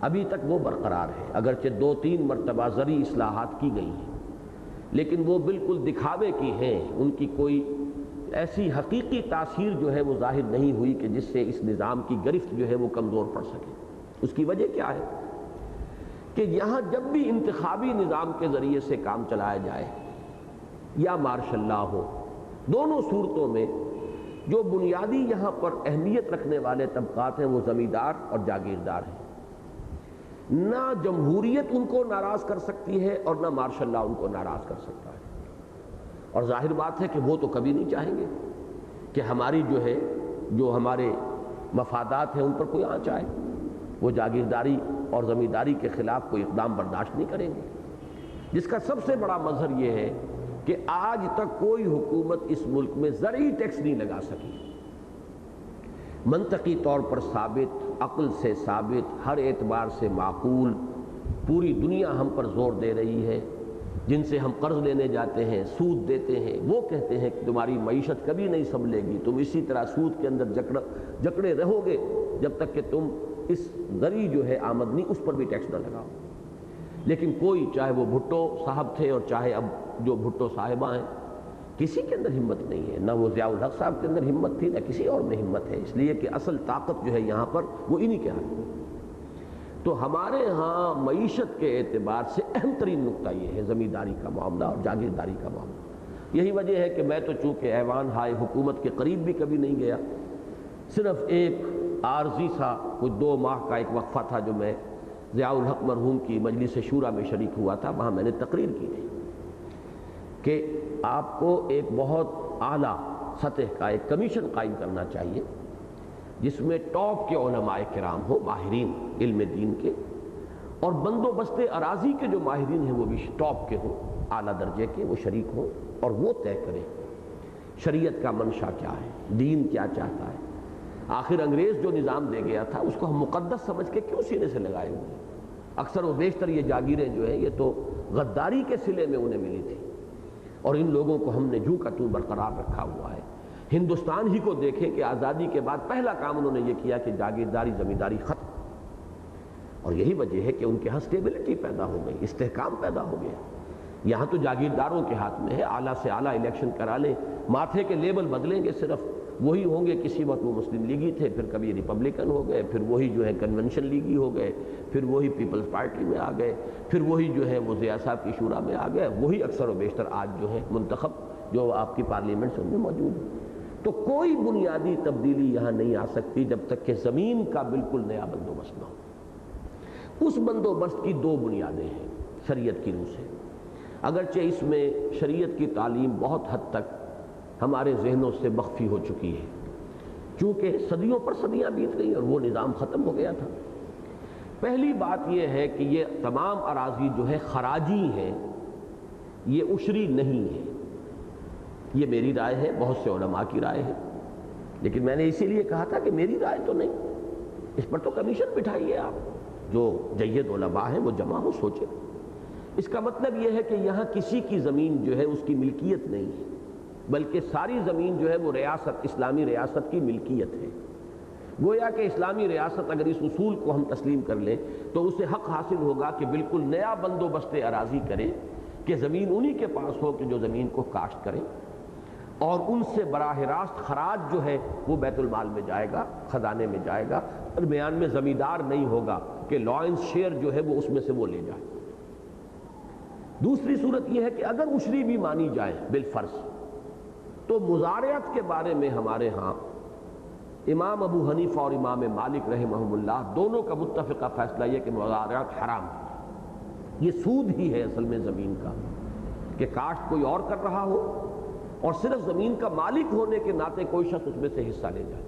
ابھی تک وہ برقرار ہے۔ اگرچہ 2-3 مرتبہ زرعی اصلاحات کی گئی ہیں لیکن وہ بالکل دکھاوے کی ہیں، ان کی کوئی ایسی حقیقی تاثیر جو ہے وہ ظاہر نہیں ہوئی کہ جس سے اس نظام کی گرفت جو ہے وہ کمزور پڑ سکے۔ اس کی وجہ کیا ہے کہ یہاں جب بھی انتخابی نظام کے ذریعے سے کام چلایا جائے یا مارشل لا ہو، دونوں صورتوں میں جو بنیادی یہاں پر اہمیت رکھنے والے طبقات ہیں وہ زمیندار اور جاگیردار ہیں۔ نہ جمہوریت ان کو ناراض کر سکتی ہے اور نہ مارشل لا ان کو ناراض کر سکتا ہے، اور ظاہر بات ہے کہ وہ تو کبھی نہیں چاہیں گے کہ ہماری جو ہمارے مفادات ہیں ان پر کوئی آنچ آئے۔ وہ جاگیرداری اور زمینداری کے خلاف کوئی اقدام برداشت نہیں کریں گے، جس کا سب سے بڑا مظہر یہ ہے کہ آج تک کوئی حکومت اس ملک میں زرعی ٹیکس نہیں لگا سکی۔ منطقی طور پر ثابت، عقل سے ثابت، ہر اعتبار سے معقول، پوری دنیا ہم پر زور دے رہی ہے، جن سے ہم قرض لینے جاتے ہیں، سود دیتے ہیں، وہ کہتے ہیں کہ تمہاری معیشت کبھی نہیں سنبھلے گی، تم اسی طرح سود کے اندر جکڑے رہو گے جب تک کہ تم اس زرعی جو ہے آمدنی اس پر بھی ٹیکس نہ لگاؤ۔ لیکن کوئی، چاہے وہ بھٹو صاحب تھے اور چاہے اب جو بھٹو صاحبہ ہیں، کسی کے اندر ہمت نہیں ہے، نہ وہ ضیاء الحق صاحب کے اندر ہمت تھی، نہ کسی اور میں ہمت ہے، اس لیے کہ اصل طاقت جو ہے یہاں پر وہ انہی کے ہاتھ میں۔ تو ہمارے ہاں معیشت کے اعتبار سے اہم ترین نقطہ یہ ہے زمینداری کا معاملہ اور جاگیرداری کا معاملہ۔ یہی وجہ ہے کہ میں تو چونکہ ایوان ہائے حکومت کے قریب بھی کبھی نہیں گیا، صرف ایک عارضی سا کچھ 2 ماہ کا ایک وقفہ تھا جو میں ضیاء الحق مرحوم کی مجلس شورا میں شریک ہوا تھا، وہاں میں نے تقریر کی تھی کہ آپ کو ایک بہت اعلیٰ سطح کا ایک کمیشن قائم کرنا چاہیے جس میں ٹاپ کے علماء کرام ہوں، ماہرین علم دین کے، اور بندوبست اراضی کے جو ماہرین ہیں وہ بھی ٹاپ کے ہوں، اعلیٰ درجے کے، وہ شریک ہوں اور وہ طے کریں شریعت کا منشا کیا ہے، دین کیا چاہتا ہے۔ آخر انگریز جو نظام دے گیا تھا اس کو ہم مقدس سمجھ کے کیوں سینے سے لگائے ہوئے ہیں؟ اکثر و بیشتر یہ جاگیریں جو ہیں یہ تو غداری کے صلے میں انہیں ملی تھی، اور ان لوگوں کو ہم نے جوں کا توں برقرار رکھا ہوا ہے۔ ہندوستان ہی کو دیکھیں کہ آزادی کے بعد پہلا کام انہوں نے یہ کیا کہ جاگیرداری زمینداری ختم، اور یہی وجہ ہے کہ ان کے ہاں سٹیبلٹی پیدا ہو گئی، استحکام پیدا ہو گیا۔ یہاں تو جاگیرداروں کے ہاتھ میں ہے، اعلیٰ سے اعلیٰ الیکشن کرا لیں، ماتھے کے لیبل بدلیں گے صرف، وہی ہوں گے، کسی وقت وہ مسلم لیگی تھے، پھر کبھی ریپبلکن ہو گئے، پھر وہی جو ہے کنونشن لیگی ہو گئے، پھر وہی پیپلز پارٹی میں آ گئے، پھر وہی جو ہے وہ ضیاء صاحب کی شورا میں آ گئے، وہی اکثر و بیشتر آج جو ہے منتخب جو آپ کی پارلیمنٹ سے ان میں موجود ہے۔ تو کوئی بنیادی تبدیلی یہاں نہیں آ سکتی جب تک کہ زمین کا بالکل نیا بندوبست نہ ہو۔ اس بندوبست کی دو بنیادیں ہیں شریعت کی روح سے، اگرچہ اس میں شریعت کی تعلیم بہت حد تک ہمارے ذہنوں سے مخفی ہو چکی ہے، چونکہ صدیوں پر صدیاں بیت گئی اور وہ نظام ختم ہو گیا تھا۔ پہلی بات یہ ہے کہ یہ تمام اراضی جو ہے خراجی ہیں، یہ عشری نہیں ہے۔ یہ میری رائے ہے، بہت سے علماء کی رائے ہے، لیکن میں نے اسی لیے کہا تھا کہ میری رائے تو نہیں، اس پر تو کمیشن بٹھائیے آپ، جو جید علماء ہیں وہ جمع ہو، سوچیں۔ اس کا مطلب یہ ہے کہ یہاں کسی کی زمین جو ہے اس کی ملکیت نہیں ہے، بلکہ ساری زمین جو ہے وہ ریاست، اسلامی ریاست کی ملکیت ہے۔ گویا کہ اسلامی ریاست اگر اس اصول کو ہم تسلیم کر لیں تو اسے حق حاصل ہوگا کہ بالکل نیا بندوبست اراضی کرے کہ زمین انہی کے پاس ہو کہ جو زمین کو کاشت کریں، اور ان سے براہ راست خراج جو ہے وہ بیت المال میں جائے گا، خزانے میں جائے گا، درمیان میں زمیندار نہیں ہوگا کہ لائنس شیئر جو ہے وہ اس میں سے وہ لے جائے۔ دوسری صورت یہ ہے کہ اگر عشری بھی مانی جائے بالفرض، تو مزارعت کے بارے میں ہمارے ہاں امام ابو حنیفہ اور امام مالک رحمہم اللہ دونوں کا متفقہ فیصلہ یہ کہ مزارعت حرام ہے۔ یہ سود ہی ہے اصل میں زمین کا، کہ کاشت کوئی اور کر رہا ہو اور صرف زمین کا مالک ہونے کے ناطے کوئی شخص اس میں سے حصہ لے جائے۔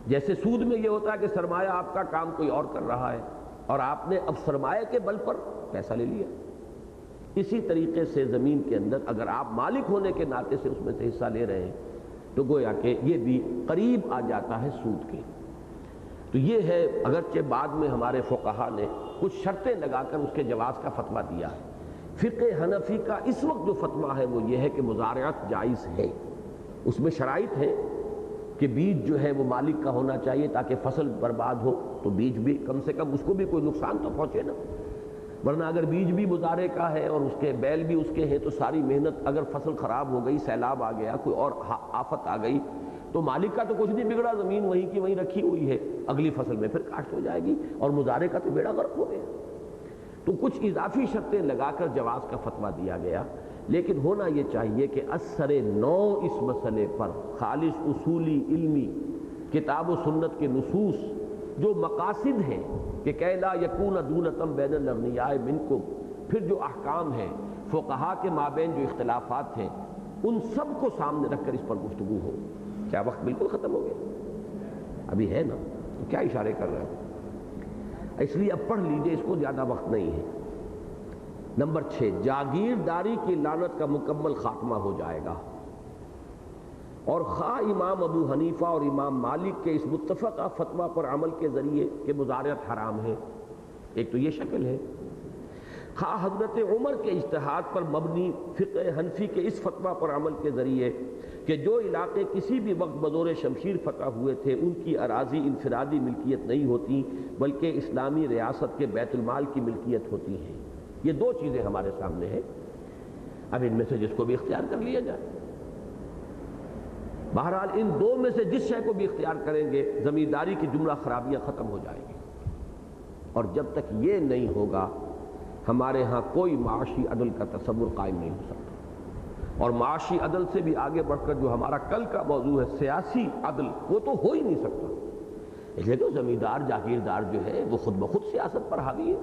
جیسے سود میں یہ ہوتا ہے کہ سرمایہ آپ کا، کام کوئی اور کر رہا ہے، اور آپ نے اب سرمایہ کے بل پر پیسہ لے لیا۔ اسی طریقے سے زمین کے اندر اگر آپ مالک ہونے کے ناطے سے اس میں سے حصہ لے رہے ہیں تو گویا کہ یہ بھی قریب آ جاتا ہے سود کے۔ تو یہ ہے، اگرچہ بعد میں ہمارے فقہا نے کچھ شرطیں لگا کر اس کے جواز کا فتویٰ دیا ہے۔ فقہ حنفی کا اس وقت جو فتویٰ ہے وہ یہ ہے کہ مزارعت جائز ہے، اس میں شرائط ہے کہ بیج جو ہے وہ مالک کا ہونا چاہیے تاکہ فصل برباد ہو تو بیج بھی کم سے کم اس کو بھی کوئی نقصان تو پہنچے نا، ورنہ اگر بیج بھی مزارع کا ہے اور اس کے بیل بھی اس کے ہیں تو ساری محنت، اگر فصل خراب ہو گئی، سیلاب آ گیا، کوئی اور آفت آ گئی تو مالک کا تو کچھ نہیں بگڑا، زمین وہیں کی وہیں رکھی ہوئی ہے، اگلی فصل میں پھر کاشت ہو جائے گی، اور مزارع کا تو بیڑا غرق ہو گیا۔ تو کچھ اضافی شرطیں لگا کر جواز کا فتویٰ دیا گیا، لیکن ہونا یہ چاہیے کہ اثر نو اس مسئلے پر خالص اصولی علمی کتاب و سنت کے نصوص جو مقاصد ہیں کہ کہ لا یکون دونتم بین الاغنیاء منکم، پھر جو احکام ہیں فقہا کے مابین جو اختلافات ہیں ان سب کو سامنے رکھ کر اس پر گفتگو ہو۔ کیا وقت بالکل ختم ہو گیا؟ ابھی ہے نا، تو کیا اشارے کر رہے ہیں؟ اس لیے اب پڑھ لیجئے، اس کو زیادہ وقت نہیں ہے۔ نمبر 6، جاگیرداری کی لعنت کا مکمل خاتمہ ہو جائے گا، اور خواہ امام ابو حنیفہ اور امام مالک کے اس متفقہ فتویٰ پر عمل کے ذریعے کہ مزارعت حرام ہے، ایک تو یہ شکل ہے، خواہ حضرت عمر کے اجتہاد پر مبنی فقہ حنفی کے اس فتویٰ پر عمل کے ذریعے کہ جو علاقے کسی بھی وقت بزور شمشیر فتح ہوئے تھے ان کی اراضی انفرادی ملکیت نہیں ہوتی بلکہ اسلامی ریاست کے بیت المال کی ملکیت ہوتی ہیں۔ یہ دو چیزیں ہمارے سامنے ہیں، اب ان میں سے جس کو بھی اختیار کر لیا جائے۔ بہرحال ان دو میں سے جس شے کو بھی اختیار کریں گے زمینداری کی جملہ خرابیاں ختم ہو جائیں گی، اور جب تک یہ نہیں ہوگا ہمارے ہاں کوئی معاشی عدل کا تصور قائم نہیں ہو سکتا، اور معاشی عدل سے بھی آگے بڑھ کر جو ہمارا کل کا موضوع ہے سیاسی عدل، وہ تو ہو ہی نہیں سکتا۔ اس لیے تو زمیندار جاگیردار جو ہے وہ خود بخود سیاست پر حاوی ہے۔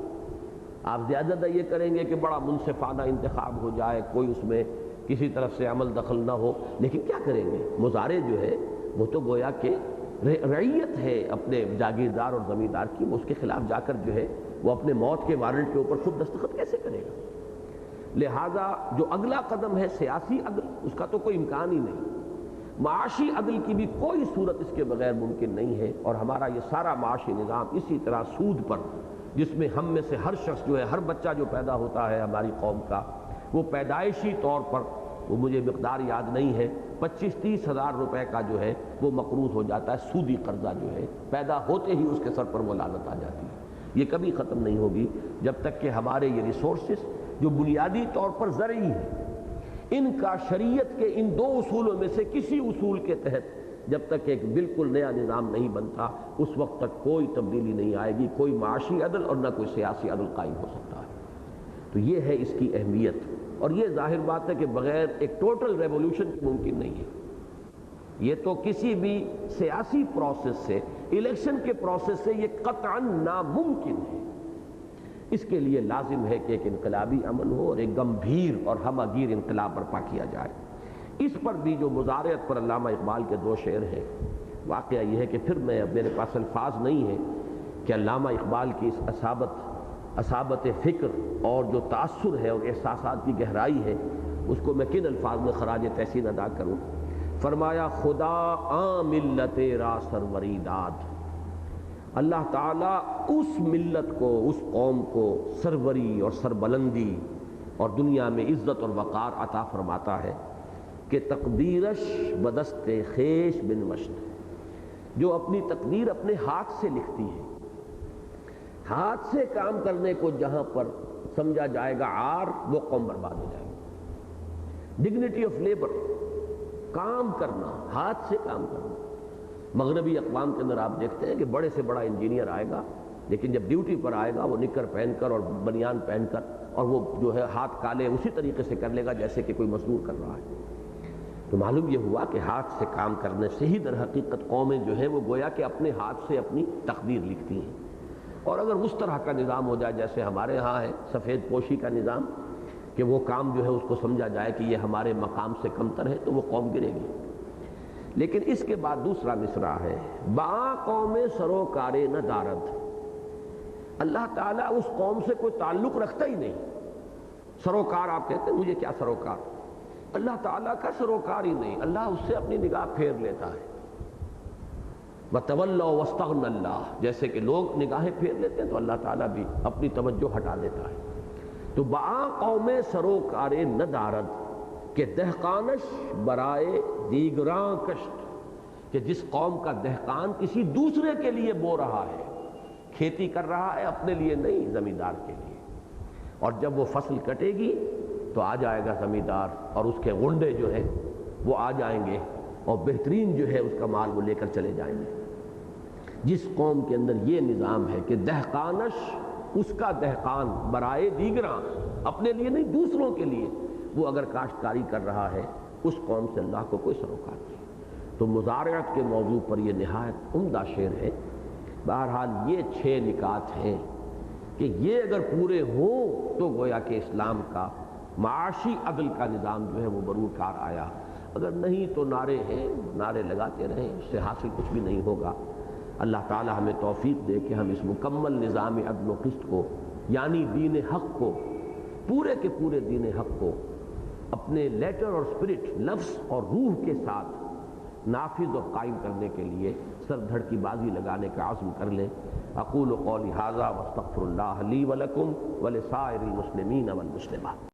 آپ زیادہ یہ کریں گے کہ بڑا منصفانہ انتخاب ہو جائے، کوئی اس میں کسی طرف سے عمل دخل نہ ہو، لیکن کیا کریں گے؟ مزارع جو ہے وہ تو گویا کہ رعیت ہے اپنے جاگیردار اور زمیندار کی، وہ اس کے خلاف جا کر جو ہے وہ اپنے موت کے وارنٹ کے اوپر خود دستخط کیسے کرے گا؟ لہذا جو اگلا قدم ہے سیاسی عدل، اس کا تو کوئی امکان ہی نہیں، معاشی عدل کی بھی کوئی صورت اس کے بغیر ممکن نہیں ہے۔ اور ہمارا یہ سارا معاشی نظام اسی طرح سود پر، جس میں ہم میں سے ہر شخص جو ہے، ہر بچہ جو پیدا ہوتا ہے ہماری قوم کا، وہ پیدائشی طور پر، وہ مجھے مقدار یاد نہیں ہے، 25-30 ہزار روپے کا جو ہے وہ مقروض ہو جاتا ہے، سودی قرضہ جو ہے پیدا ہوتے ہی اس کے سر پر وہ لعنت آ جاتی ہے۔ یہ کبھی ختم نہیں ہوگی جب تک کہ ہمارے یہ ریسورسز جو بنیادی طور پر زرعی ہیں، ان کا شریعت کے ان دو اصولوں میں سے کسی اصول کے تحت جب تک ایک بالکل نیا نظام نہیں بنتا، اس وقت تک کوئی تبدیلی نہیں آئے گی، کوئی معاشی عدل اور نہ کوئی سیاسی عدل قائم ہو سکتا ہے۔ تو یہ ہے اس کی اہمیت، اور یہ ظاہر بات ہے کہ بغیر ایک ٹوٹل ریولوشن ممکن نہیں ہے۔ یہ تو کسی بھی سیاسی پروسیس سے، الیکشن کے پروسیس سے یہ قطعاً ناممکن ہے۔ اس کے لیے لازم ہے کہ ایک انقلابی عمل ہو اور ایک گمبھیر اور ہمہ گیر انقلاب برپا کیا جائے۔ اس پر بھی جو مزارعت پر علامہ اقبال کے 2 شعر ہیں، واقعہ یہ ہے کہ پھر میرے پاس الفاظ نہیں ہے کہ علامہ اقبال کی اس اصابت فکر اور جو تاثر ہے اور احساسات کی گہرائی ہے، اس کو میں کن الفاظ میں خراج تحسین ادا کروں۔ فرمایا خدا عام ملت را سروری داد، اللہ تعالیٰ اس ملت کو، اس قوم کو سروری اور سربلندی اور دنیا میں عزت اور وقار عطا فرماتا ہے کہ تقدیرش بدست خیش بن مشت، جو اپنی تقدیر اپنے ہاتھ سے لکھتی ہے۔ ہاتھ سے کام کرنے کو جہاں پر سمجھا جائے گا عار، وہ قوم برباد ہو جائے گی۔ ڈگنیٹی آف لیبر، کام کرنا، ہاتھ سے کام کرنا۔ مغربی اقوام کے اندر آپ دیکھتے ہیں کہ بڑے سے بڑا انجینئر آئے گا، لیکن جب ڈیوٹی پر آئے گا وہ نکر پہن کر اور بنیان پہن کر، اور وہ جو ہے ہاتھ کالے اسی طریقے سے کر لے گا جیسے کہ کوئی مزدور کر رہا ہے۔ تو معلوم یہ ہوا کہ ہاتھ سے کام کرنے سے ہی در حقیقت قومیں جو ہیں وہ گویا کہ اپنے ہاتھ سے اپنی تقدیر لکھتی ہیں۔ اور اگر اس طرح کا نظام ہو جائے جیسے ہمارے ہاں ہے سفید پوشی کا نظام، کہ وہ کام جو ہے اس کو سمجھا جائے کہ یہ ہمارے مقام سے کمتر ہے، تو وہ قوم گرے گی۔ لیکن اس کے بعد دوسرا مصرع ہے، با قوم سروکار نہ دارد، اللہ تعالیٰ اس قوم سے کوئی تعلق رکھتا ہی نہیں۔ سروکار آپ کہتے ہیں، مجھے کیا سروکار؟ اللہ تعالیٰ کا سروکار ہی نہیں، اللہ اس سے اپنی نگاہ پھیر لیتا ہے۔ وَتَوَلَّوْا وَاسْتَغْنَى اللَّهُ، جیسے کہ لوگ نگاہیں پھیر لیتے ہیں تو اللہ تعالیٰ بھی اپنی توجہ ہٹا دیتا ہے۔ تو با قوم سروکار نہ دارد کہ دہقانش برائے دیگراں کشت، کہ جس قوم کا دہقان کسی دوسرے کے لیے بو رہا ہے، کھیتی کر رہا ہے اپنے لیے نہیں، زمیندار کے لیے، اور جب وہ فصل کٹے گی تو آ جائے گا زمیندار اور اس کے غنڈے جو ہیں وہ آ جائیں گے اور بہترین جو ہے اس کا مال وہ لے کر چلے جائیں گے۔ جس قوم کے اندر یہ نظام ہے کہ دہقانش، اس کا دہقان برائے دیگراں، اپنے لیے نہیں دوسروں کے لیے وہ اگر کاشتکاری کر رہا ہے، اس قوم سے اللہ کو کوئی سروکار نہیں۔ تو مزارعت کے موضوع پر یہ نہایت عمدہ شعر ہے۔ بہرحال یہ 6 نکات ہیں کہ یہ اگر پورے ہوں تو گویا کہ اسلام کا معاشی عدل کا نظام جو ہے وہ برور کار آیا۔ اگر نہیں تو نعرے ہیں، نعرے لگاتے رہیں، اس سے حاصل کچھ بھی نہیں ہوگا۔ اللہ تعالی ہمیں توفیق دے کہ ہم اس مکمل نظام عدل و قسط کو، یعنی دین حق کو، پورے کے پورے دین حق کو اپنے لیٹر اور اسپرٹ، لفظ اور روح کے ساتھ نافذ اور قائم کرنے کے لیے سر دھڑ کی بازی لگانے کا عزم کر لیں۔ اقول قولی ھذا واستغفر اللہ لی ولکم ولسائر المسلمین والمسلمات۔